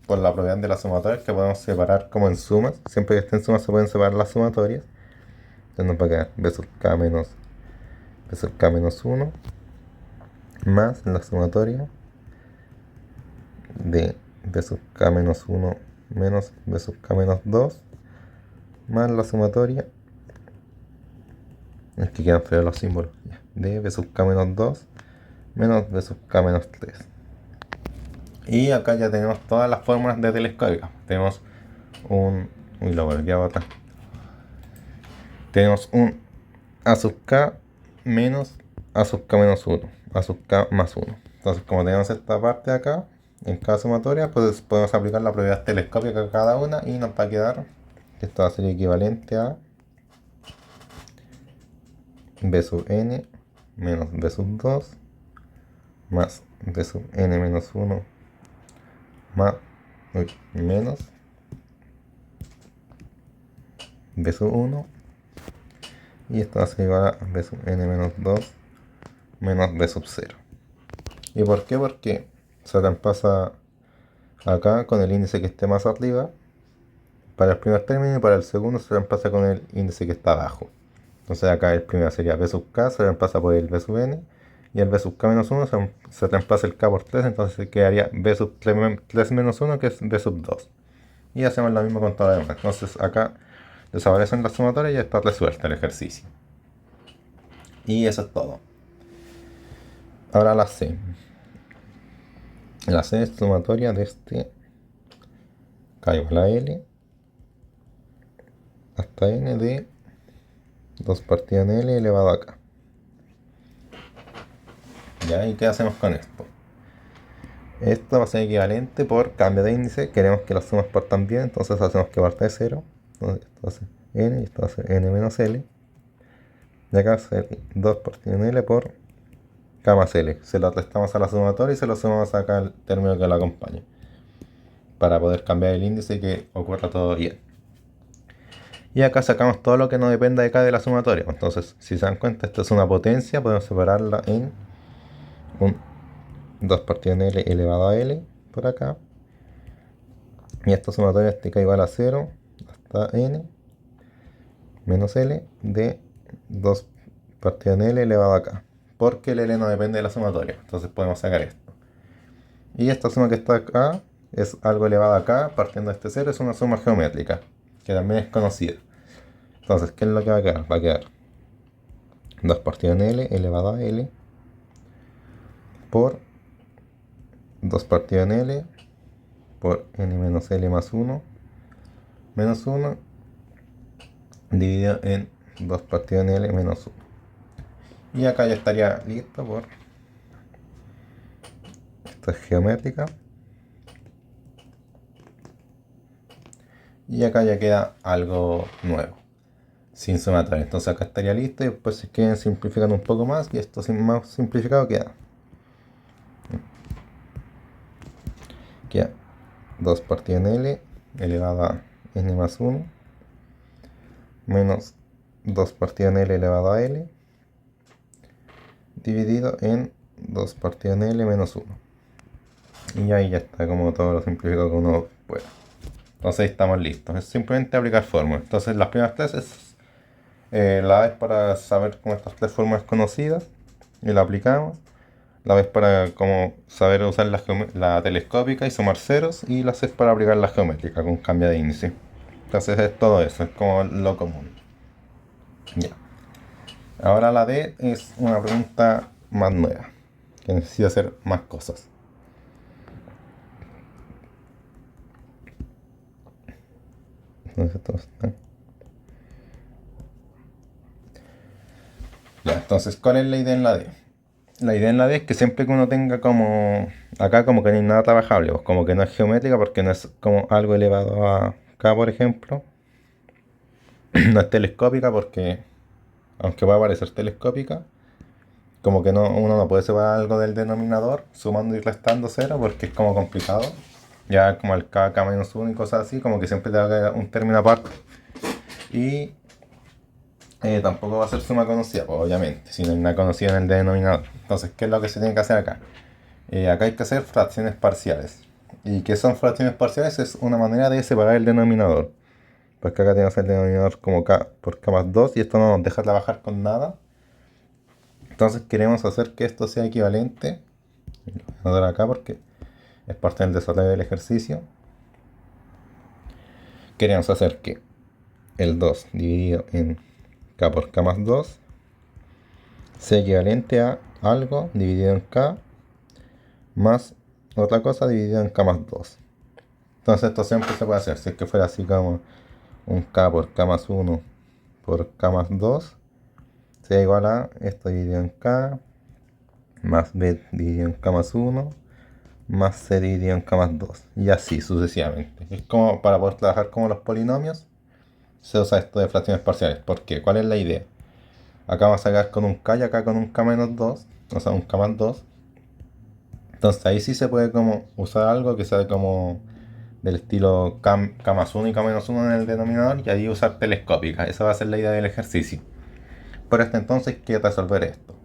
por la propiedad de las sumatorias que podemos separar como en sumas. Siempre que estén sumas se pueden separar las sumatorias. Entonces nos va a quedar b sub k menos b sub k menos 1 más la sumatoria de b sub k menos 1 menos b sub k menos 2 más la sumatoria, es que quedan feos los símbolos, de b sub k menos 2 menos b sub k menos 3. Y acá ya tenemos todas las fórmulas de telescópica. Tenemos un... Uy, lo volví a botar. Tenemos un a sub k menos a sub k menos 1, a sub k más 1. Entonces, como tenemos esta parte de acá, en cada sumatoria, pues podemos aplicar la propiedad telescópica a cada una y nos va a quedar que esto va a ser equivalente a b sub n menos b sub 2 más b sub n menos 1 más menos b sub 1, y esto va a ser igual a b sub n menos 2 menos b sub 0. ¿Y por qué? Porque se reemplaza acá con el índice que esté más arriba para el primer término, y para el segundo se reemplaza con el índice que está abajo. Entonces acá el primero sería b sub k, se reemplaza por el b sub n, y el b sub k menos 1 se reemplaza el k por 3, entonces quedaría b sub 3 menos 1, que es b sub 2. Y hacemos lo mismo con todo lo demás. Entonces acá desaparecen las sumatorias y ya está resuelto el ejercicio. Y eso es todo. Ahora la C. La C es sumatoria de este k igual a l hasta n de 2 partido en l elevado a k. ¿Ya? ¿Y qué hacemos con esto? Esto va a ser equivalente por cambio de índice. Queremos que las sumas partan bien, entonces hacemos que parta de 0. Entonces esto va a ser n y esto va a ser n menos l. Y acá va a ser 2 partido en l por k más l. Se lo restamos a la sumatoria y se lo sumamos acá al término que lo acompaña, para poder cambiar el índice y que ocurra todo bien. Y acá sacamos todo lo que no dependa de k de la sumatoria. Entonces, si se dan cuenta, esto es una potencia, podemos separarla en un 2 partido en l elevado a l por acá. Y esta sumatoria es k igual a 0 hasta n menos l de 2 partido en l elevado a k. Porque el l no depende de la sumatoria. Entonces podemos sacar esto. Y esta suma que está acá es algo elevado a k partiendo de este 0. Es una suma geométrica, que también es conocida. Entonces, ¿qué es lo que va a quedar? Va a quedar 2 partido en l elevado a l por 2 partido en l por n menos l más 1 menos 1 dividido en 2 partido en l menos 1. Y acá ya estaría listo por... Esto es geométrica. Y acá ya queda algo nuevo, sin sumatoria. Entonces acá estaría listo y después se queden simplificando un poco más y esto más simplificado queda 2 partido en l elevado a n más 1 menos 2 partido en l elevado a l dividido en 2 partido en l menos 1. Y ahí ya está como todo lo simplificado que uno pueda. Entonces ahí estamos listos. Es simplemente aplicar fórmulas. Entonces las primeras tres es la vez para saber cómo estas tres fórmulas conocidas y la aplicamos. La vez para como saber usar la telescópica y sumar ceros. Y la C es para aplicar la geométrica con cambio de índice. Entonces es todo eso, es como lo común. Ya. Ahora la D es una pregunta más nueva, que necesita hacer más cosas. Entonces, esto está- Ya, entonces, ¿cuál es la idea en la D? La idea en la D es que siempre que uno tenga como... Acá como que no hay nada trabajable, pues como que no es geométrica porque no es como algo elevado a K, por ejemplo. No es telescópica porque, aunque va a parecer telescópica, como que no, uno no puede separar algo del denominador sumando y restando cero porque es como complicado. Ya como el K, K-1 y cosas así, como que siempre te va a quedar un término aparte. Y tampoco va a ser suma conocida, pues obviamente, si no hay una conocida en el denominador. Entonces, ¿qué es lo que se tiene que hacer acá? Acá hay que hacer fracciones parciales. ¿Y qué son fracciones parciales? Es una manera de separar el denominador. Porque acá tenemos el denominador como K por K más 2 y esto no nos deja trabajar con nada. Entonces queremos hacer que esto sea equivalente. Lo voy a anotar acá porque es parte del desarrollo del ejercicio. Queremos hacer que el 2 dividido en K por K más 2 sea equivalente a algo dividido en K más otra cosa dividido en K más 2. Entonces esto siempre se puede hacer. Si es que fuera así como un K por K más 1 por K más 2 sea igual a esto dividido en K más B dividido en K más 1 más C dividido en K más 2 y así sucesivamente. Es como para poder trabajar como los polinomios se usa esto de fracciones parciales. ¿Por qué? ¿Cuál es la idea? Acá vamos a sacar con un K y acá con un K menos 2, o sea un K más 2. Entonces ahí sí se puede como usar algo que sea como del estilo K más 1 y K menos 1 en el denominador y ahí usar telescópica. Esa va a ser la idea del ejercicio. Por este entonces quiero resolver esto.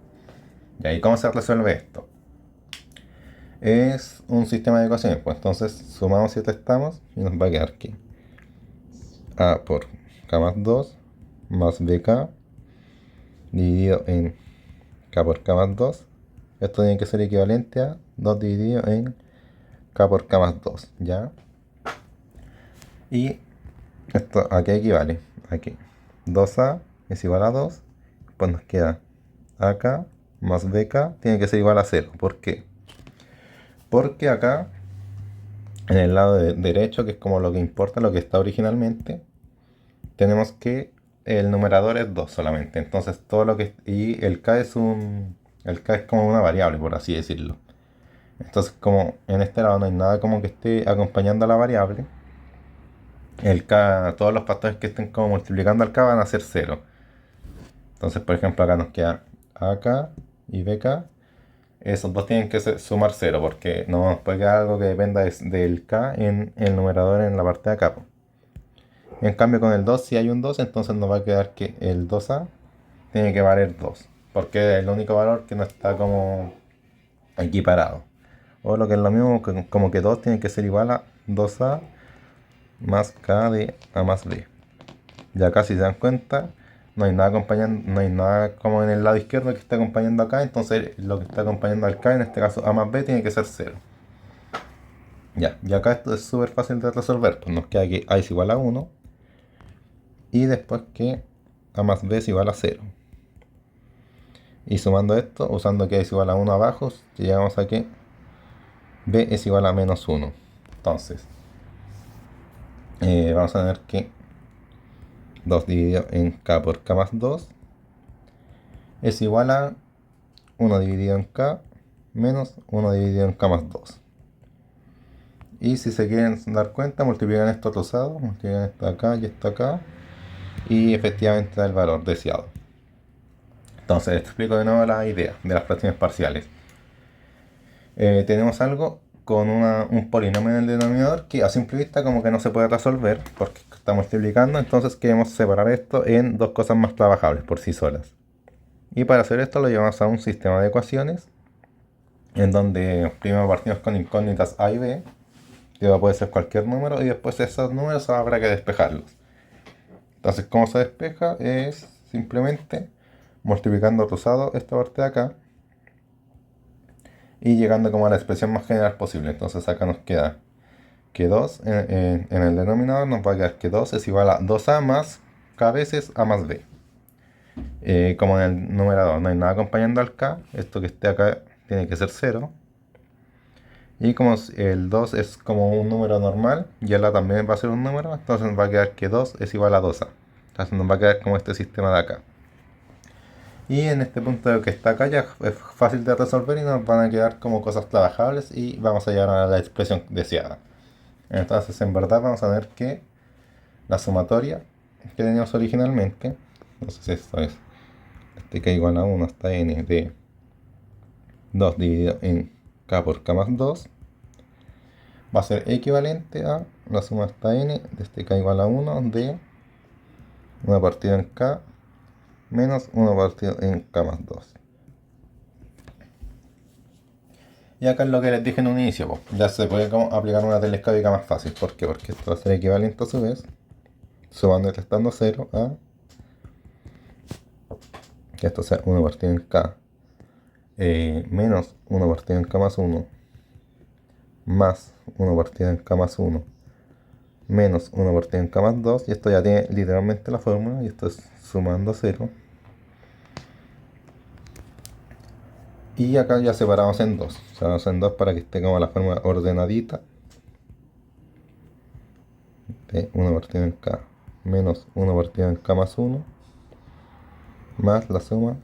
¿Y ahí cómo se resuelve esto? Es un sistema de ecuaciones. Pues entonces sumamos y restamos y nos va a quedar que A por K más 2 más BK dividido en K por K más 2. Esto tiene que ser equivalente a 2 dividido en K por K más 2. ¿Ya? Y esto a qué equivale. Aquí 2A es igual a 2. Pues nos queda AK más BK tiene que ser igual a 0. ¿Por qué? Porque acá en el lado derecho, que es como lo que importa, lo que está originalmente, tenemos que el numerador es 2 solamente. Entonces todo lo que... Y el K es un... El K es como una variable, por así decirlo. Entonces como en este lado no hay nada como que esté acompañando a la variable, el K, todos los factores que estén como multiplicando al K van a ser 0. Entonces por ejemplo acá nos queda AK y BK. Esos dos tienen que sumar 0 porque no nos puede quedar algo que dependa del K en el numerador en la parte de acá. En cambio con el 2 si hay un 2 entonces nos va a quedar que el 2A tiene que valer 2. Porque es el único valor que no está como equiparado. O lo que es lo mismo, como que 2 tiene que ser igual a 2A más K de A más B. Y acá si se dan cuenta, no hay nada acompañando, no hay nada como en el lado izquierdo que está acompañando acá, entonces lo que está acompañando al K, en este caso A más B, tiene que ser 0. Ya, y acá esto es súper fácil de resolver, pues nos queda que A es igual a 1 y después que A más B es igual a 0. Y sumando esto, usando que A es igual a 1 abajo, llegamos a que B es igual a menos 1. Entonces, vamos a tener que 2 dividido en K por K más 2 es igual a 1 dividido en K menos 1 dividido en K más 2. Y si se quieren dar cuenta, multiplican esto rosado, multiplican esto acá y esto acá, y efectivamente da el valor deseado. Entonces, les explico de nuevo la idea de las fracciones parciales. Tenemos algo con un polinomio en el denominador que a simple vista como que no se puede resolver porque está multiplicando, entonces queremos separar esto en dos cosas más trabajables por sí solas. Y para hacer esto lo llevamos a un sistema de ecuaciones en donde primero partimos con incógnitas A y B, que puede ser cualquier número, y después esos números habrá que despejarlos. Entonces, ¿cómo se despeja? Es simplemente multiplicando cruzado esta parte de acá y llegando como a la expresión más general posible. Entonces acá nos queda que 2 en el denominador nos va a quedar que 2 es igual a 2a más k veces a más b. Como en el numerador no hay nada acompañando al k, esto que esté acá tiene que ser 0. Y como el 2 es como un número normal, y el a también va a ser un número, entonces nos va a quedar que 2 es igual a 2a. Entonces nos va a quedar como este sistema de acá. Y en este punto que está acá ya es fácil de resolver y nos van a quedar como cosas trabajables y vamos a llegar a la expresión deseada. Entonces en verdad vamos a ver que la sumatoria que teníamos originalmente, entonces esto es este k igual a 1 hasta n de 2 dividido en k por k más 2 va a ser equivalente a la suma hasta n de este k igual a 1 de 1 partido en k menos 1 partido en k más 2. Y acá es lo que les dije en un inicio, pues, ya se puede aplicar una telescópica más fácil. ¿Por qué? Porque esto va a ser equivalente a su vez, sumando y restando 0 a que esto sea 1 partido en k menos 1 partido en k más 1 más 1 partido en k más 1 menos 1 partido en k más 2, y esto ya tiene literalmente la fórmula, y esto es sumando 0. Y acá ya separamos en 2, separamos en 2 para que esté como la forma ordenadita de 1 partido en k menos 1 partido en k más 1 más la suma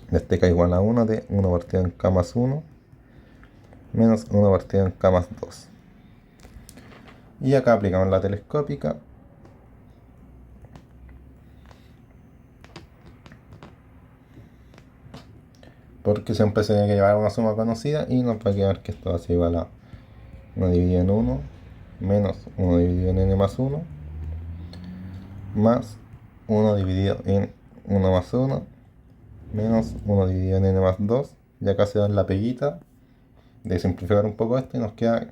de este k igual a 1 de 1 partido en k más 1 menos 1 partido en k más 2. Y acá aplicamos la telescópica. Porque siempre se tiene que llevar una suma conocida y nos va a quedar que esto va a ser igual a 1 dividido en 1 menos 1 dividido en n más 1 más 1 dividido en 1 más 1 menos 1 dividido en n más 2. Y acá se da la peguita de simplificar un poco esto y nos queda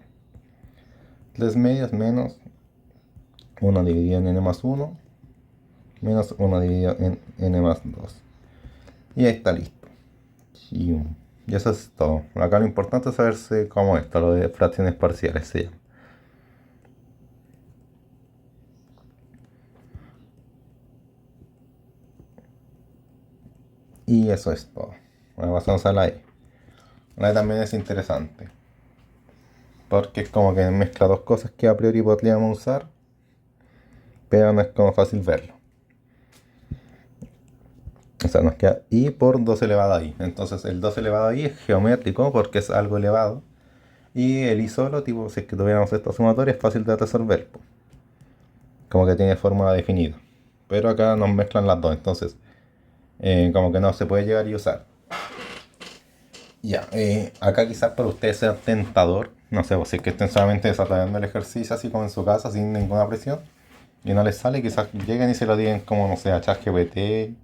3 medios menos 1 dividido en n más 1 menos 1 dividido en n más 2. Y ahí está listo. Y eso es todo. Acá lo importante es saberse cómo esto, lo de fracciones parciales se llama. Y eso es todo. Bueno, pasamos a la E. La E también es interesante, porque es como que mezcla dos cosas que a priori podríamos usar, pero no es como fácil verlo. O sea, nos queda I por 2 elevado a I. Entonces el 2 elevado a I es geométrico porque es algo elevado. Y el I solo, tipo, si es que tuviéramos esta sumatoria, es fácil de resolver, po. Como que tiene fórmula definida. Pero acá nos mezclan las dos, entonces como que no se puede llegar y usar. Ya, acá quizás para ustedes sea tentador, no sé, pues, si es que estén solamente desarrollando el ejercicio así como en su casa, sin ninguna presión, y no les sale, quizás lleguen y se lo digan como, no sé, a ChatGPT,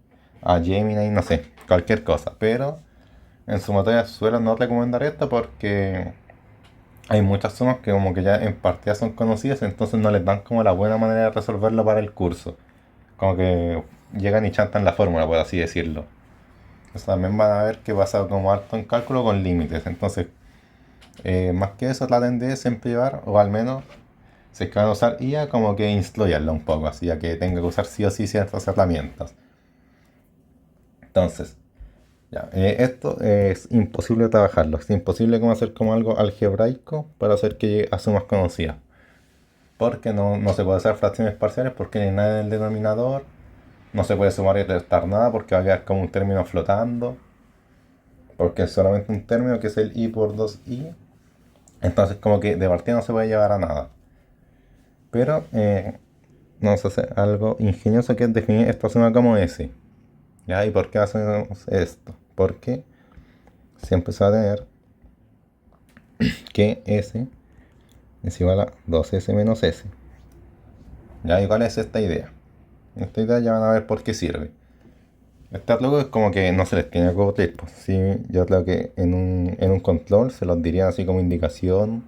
a Gemini, no sé, cualquier cosa. Pero en su materia suelo no recomendar esto porque hay muchas sumas que como que ya en partida son conocidas, entonces no les dan como la buena manera de resolverlo para el curso. Como que llegan y chantan la fórmula, por así decirlo. Entonces también van a ver que pasa como harto en cálculo con límites. Entonces, más que eso, traten de siempre llevar, o al menos, si es que van a usar IA, como que instruirla un poco, así ya que tenga que usar sí o sí ciertas herramientas. Entonces, ya, esto es imposible trabajarlo. Es imposible como hacer como algo algebraico para hacer que llegue a sumas conocidas. Porque no se puede hacer fracciones parciales porque no hay nada en el denominador. No se puede sumar y restar nada porque va a quedar como un término flotando. Porque es solamente un término que es el i por 2i. Entonces como que de partida no se puede llevar a nada. Pero vamos a hacer algo ingenioso que es definir esta suma como S. ¿Ya? ¿Y por qué hacemos esto? Porque siempre se va a tener que S es igual a 2S menos S. ¿Ya? ¿Y cuál es esta idea? Esta idea ya van a ver por qué sirve. Este luego es como que no se les tiene que ocurrir, pues. Sí, yo creo que en un control se los diría así como indicación,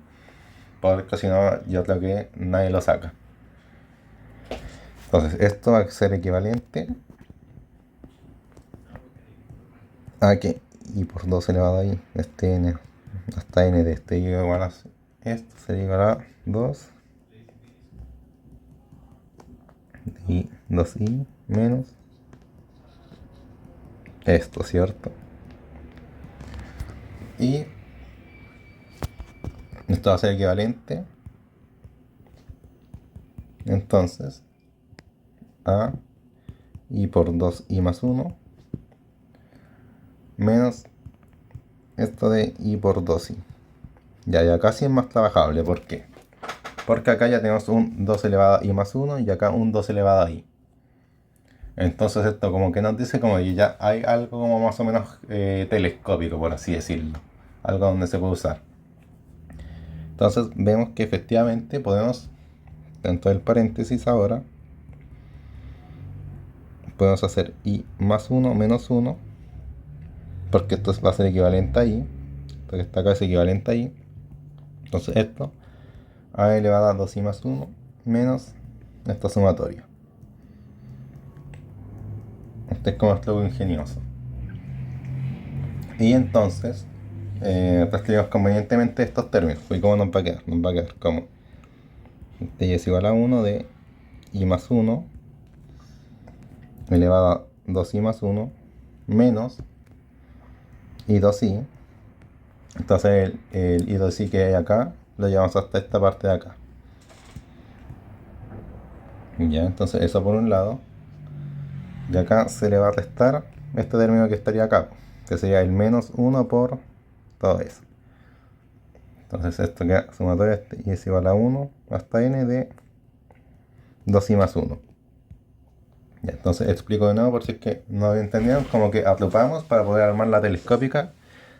porque si no, yo creo que nadie lo saca. Entonces, esto va a ser equivalente a que i por 2 elevado a i, este n hasta n de este i igual a Esto sería igual a 2 y 2i menos esto, ¿cierto? Y esto va a ser equivalente entonces a i por 2i más 1 menos esto de i por 2i. Ya, y acá sí es más trabajable. ¿Por qué? Porque acá ya tenemos un 2 elevado a i más 1 y acá un 2 elevado a i. Entonces esto como que nos dice como que ya hay algo como más o menos telescópico, por así decirlo. Algo donde se puede usar. Entonces vemos que efectivamente podemos, dentro del paréntesis ahora, podemos hacer i más 1 menos 1, porque esto va a ser equivalente a i, esto que está acá es equivalente a i. Entonces esto, a elevado a 2i más 1 menos esta sumatoria. Este es como algo ingenioso. Y entonces, reescribimos convenientemente estos términos. ¿Y cómo nos va a quedar? Nos va a quedar como y es igual a 1 de i más 1 elevado a 2i más 1 menos i 2i. Entonces el i 2i que hay acá lo llevamos hasta esta parte de acá. Ya, entonces eso por un lado. Y acá se le va a restar este término que estaría acá, que sería el menos 1 por todo eso. Entonces esto queda sumatoria y es igual a 1 hasta n de 2i más 1. Ya, entonces explico de nuevo por si es que no había entendido. Como que agrupamos para poder armar la telescópica.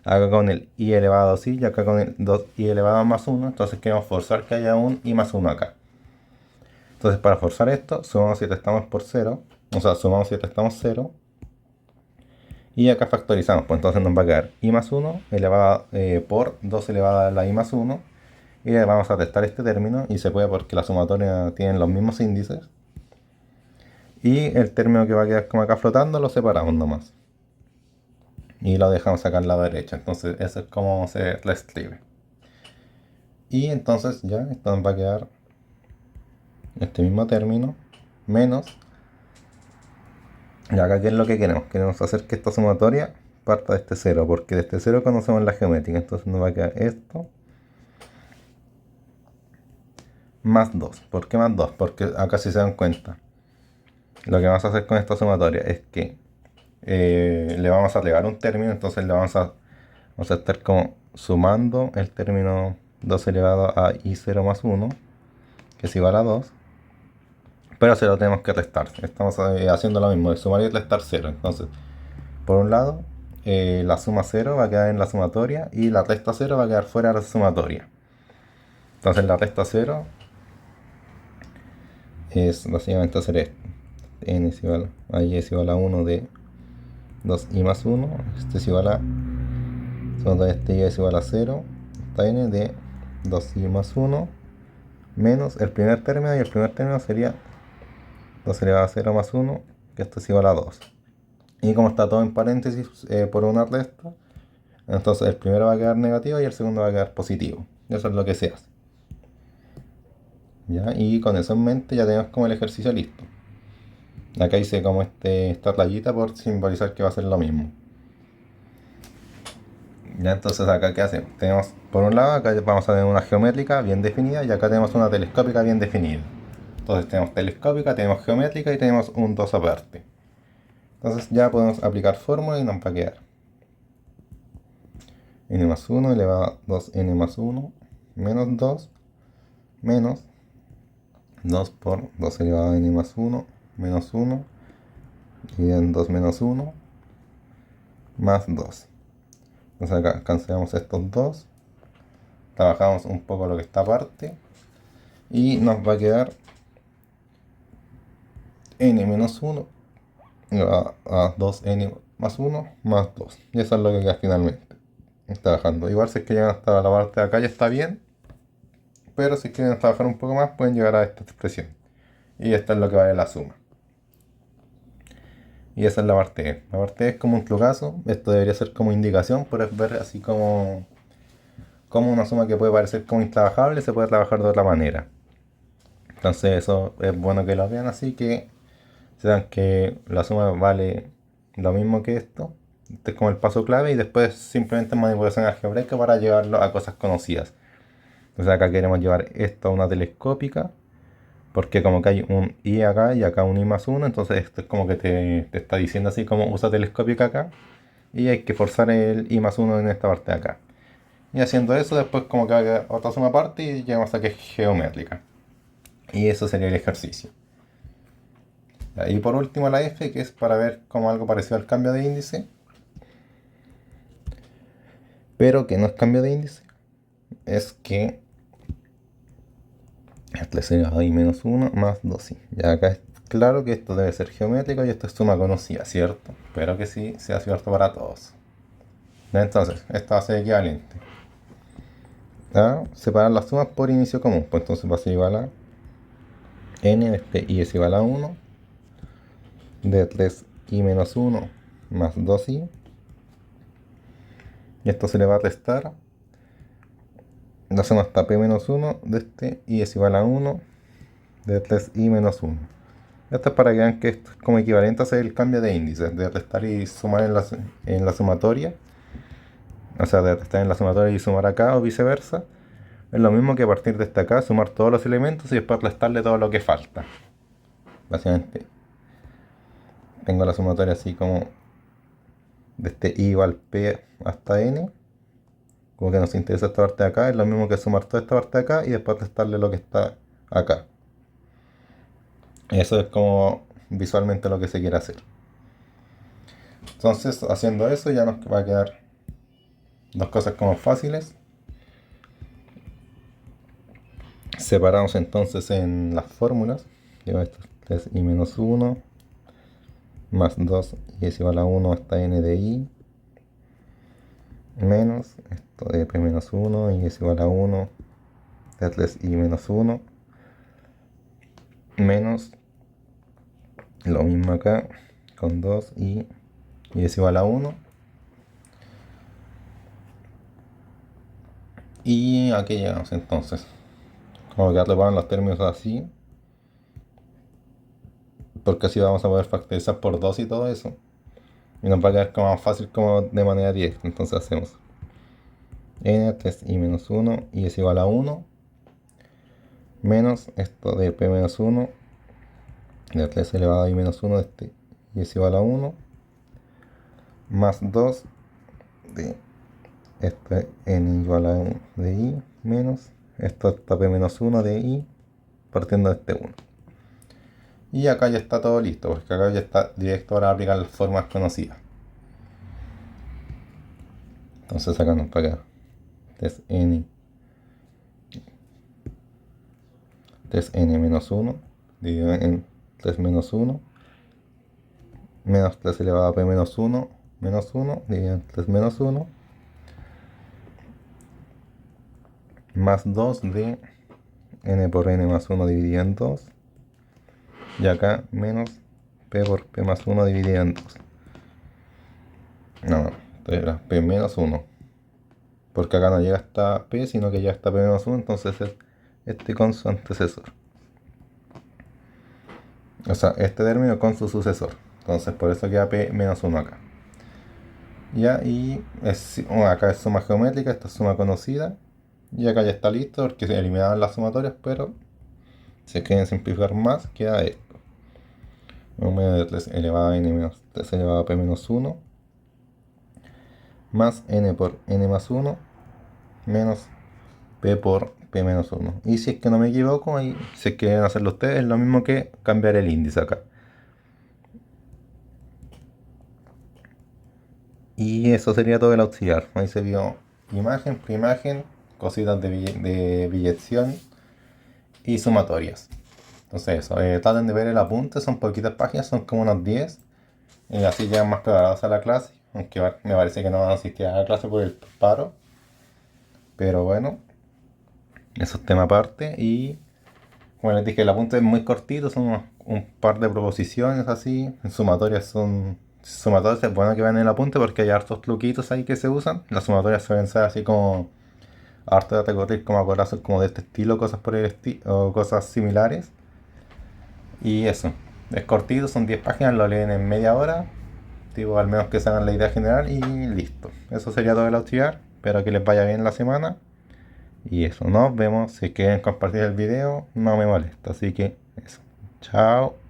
Acá con el i elevado a 2i y acá con el 2i elevado a más 1. Entonces queremos forzar que haya un i más 1 acá. Entonces para forzar esto, sumamos y restamos por 0. O sea, sumamos y restamos 0. Y acá factorizamos. Pues entonces nos va a quedar i más 1 elevado por 2 elevado a la i más 1. Y le vamos a restar este término. Y se puede porque la sumatoria tienen los mismos índices. Y el término que va a quedar como acá flotando lo separamos nomás. Y lo dejamos acá al lado derecho. Entonces eso es como se reescribe. Y entonces ya esto nos va a quedar este mismo término menos. Y acá qué es lo que queremos. Queremos hacer que esta sumatoria parta de este 0. Porque de este 0 conocemos la geométrica. Entonces nos va a quedar esto más 2. ¿Por qué más 2? Porque acá si se dan cuenta, lo que vamos a hacer con esta sumatoria es que le vamos a agregar un término. Entonces le vamos a estar como sumando el término 2 elevado a i0 más 1, que es igual a 2, pero se lo tenemos que restar. Estamos haciendo lo mismo, de sumar y restar 0. Entonces, por un lado, la suma 0 va a quedar en la sumatoria y la resta 0 va a quedar fuera de la sumatoria. Entonces la resta 0 es básicamente hacer esto. N es igual a y es igual a 1 de 2i más 1. Este es igual a, este y es igual a 0. Esta n de 2i más 1 menos el primer término, y el primer término sería 2 elevado a 0 más 1, que esto es igual a 2. Y como está todo en paréntesis por una resta, entonces el primero va a quedar negativo y el segundo va a quedar positivo. Eso es lo que se hace. ¿Ya? Y con eso en mente ya tenemos como el ejercicio listo. Acá hice como esta rayita por simbolizar que va a ser lo mismo. Ya, entonces acá ¿qué hacemos? Tenemos por un lado, acá vamos a tener una geométrica bien definida y acá tenemos una telescópica bien definida. Entonces tenemos telescópica, tenemos geométrica y tenemos un 2 aparte. Entonces ya podemos aplicar fórmula y nos va a quedar n más 1 elevado a 2n más 1 menos 2 menos 2 por 2 elevado a n más 1 menos 1 y en 2 menos 1 más 2. Entonces acá cancelamos estos dos, trabajamos un poco lo que está aparte y nos va a quedar n menos 1 a 2n más 1 más 2. Y eso es lo que queda finalmente. Está bajando. Igual si es que llegan hasta la parte de acá ya está bien. Pero si quieren trabajar un poco más pueden llegar a esta expresión. Y esta es lo que vale la suma. Y esa es la parte E. La parte E es como un trucazo. Esto debería ser como indicación. Puedes ver así como como una suma que puede parecer como intrabajable se puede trabajar de otra manera. Entonces eso es bueno que lo vean así, que se dan que la suma vale lo mismo que esto. Este es como el paso clave y después simplemente manipulación algebraica para llevarlo a cosas conocidas. Entonces acá queremos llevar esto a una telescópica, porque como que hay un i acá y acá un i más 1, entonces esto es como que te está diciendo así como usa telescópica acá y hay que forzar el i más 1 en esta parte de acá. Y haciendo eso después como que haga otra suma aparte y llegamos a que es geométrica. Y eso sería el ejercicio. Y por último la f, que es para ver como algo parecido al cambio de índice, pero que no es cambio de índice, es que esto sería i menos 1 más 2i. Ya acá es claro que esto debe ser geométrico y esto es suma conocida, ¿cierto? Espero que sí sea cierto para todos. Entonces, esto va a ser equivalente a separar las sumas por inicio común. Pues entonces va a ser igual a n de este i es igual a 1 de 3i menos 1 más 2i. Y esto se le va a restar. La suma está p menos 1 de este i es igual a 1 de 3i menos 1. Esto es para que vean que esto es como equivalente a hacer el cambio de índices, de restar y sumar en la sumatoria. O sea, de restar en la sumatoria y sumar acá o viceversa. Es lo mismo que a partir de esta acá sumar todos los elementos y después restarle todo lo que falta. Básicamente tengo la sumatoria así como de este i igual p hasta n. Como que nos interesa esta parte de acá, es lo mismo que sumar toda esta parte de acá y después restarle lo que está acá. Eso es como visualmente lo que se quiere hacer. Entonces, haciendo eso ya nos va a quedar dos cosas como fáciles. Separamos entonces en las fórmulas. Lleva esto 3i menos 1 más 2 y es igual a 1 hasta n de i menos esto de p menos 1 y es igual a 1 de 3i menos 1 menos lo mismo acá con 2 y es igual a 1. Y aquí llegamos entonces. Como que arreglaban los términos así, porque así vamos a poder factorizar por 2 y todo eso. Y nos va a quedar como más fácil como de manera directa. Entonces hacemos n 3i menos 1 y es igual a 1 menos esto de p menos 1 de 3 elevado a i menos 1 de este y es igual a 1 más 2 de este n igual a 1 de i menos esto está p menos 1 de i partiendo de este 1. Y acá ya está todo listo, porque acá ya está directo para aplicar las formas conocidas. Entonces acá nos va a quedar 3n menos 1 dividido en 3 menos 1 menos 3 elevado a p menos 1 menos 1 dividido en 3 menos 1 más 2 de n por n más 1 dividido en 2 y acá menos p por p más 1 dividido en 2. No, entonces era p menos 1 porque acá no llega hasta p sino que ya está p menos 1, entonces es este con su antecesor, o sea este término con su sucesor, entonces por eso queda p menos 1 acá. Ya, y acá es suma geométrica, esta es suma conocida. Y acá ya está listo porque se eliminaban las sumatorias, pero si quieren simplificar más, queda esto. 1 menos de 3 elevado a n menos 3 elevado a p menos 1 más n por n más 1 menos p por p menos 1. Y si es que no me equivoco, ahí, si es que quieren hacerlo ustedes, es lo mismo que cambiar el índice acá. Y eso sería todo el auxiliar. Ahí se vio imagen, preimagen, cositas de billetación y sumatorias. Entonces eso, traten de ver el apunte, son poquitas páginas, son como unas 10. Y así llegan más preparados a la clase, aunque me parece que no van a asistir a la clase por el paro. Pero bueno, eso es tema aparte. Y como les dije, el apunte es muy cortito, son un par de proposiciones así. En sumatorias es bueno que vean el apunte porque hay hartos truquitos ahí que se usan. Las sumatorias suelen ser así como harto de recurrir como a corazón como de este estilo, cosas por el estilo, o cosas similares. Y eso, es cortito, son 10 páginas, lo leen en media hora, tipo, al menos que se hagan la idea general y listo. Eso sería todo el auxiliar. Espero que les vaya bien la semana. Y eso, nos vemos. Si quieren compartir el video, no me molesta. Así que eso. Chao.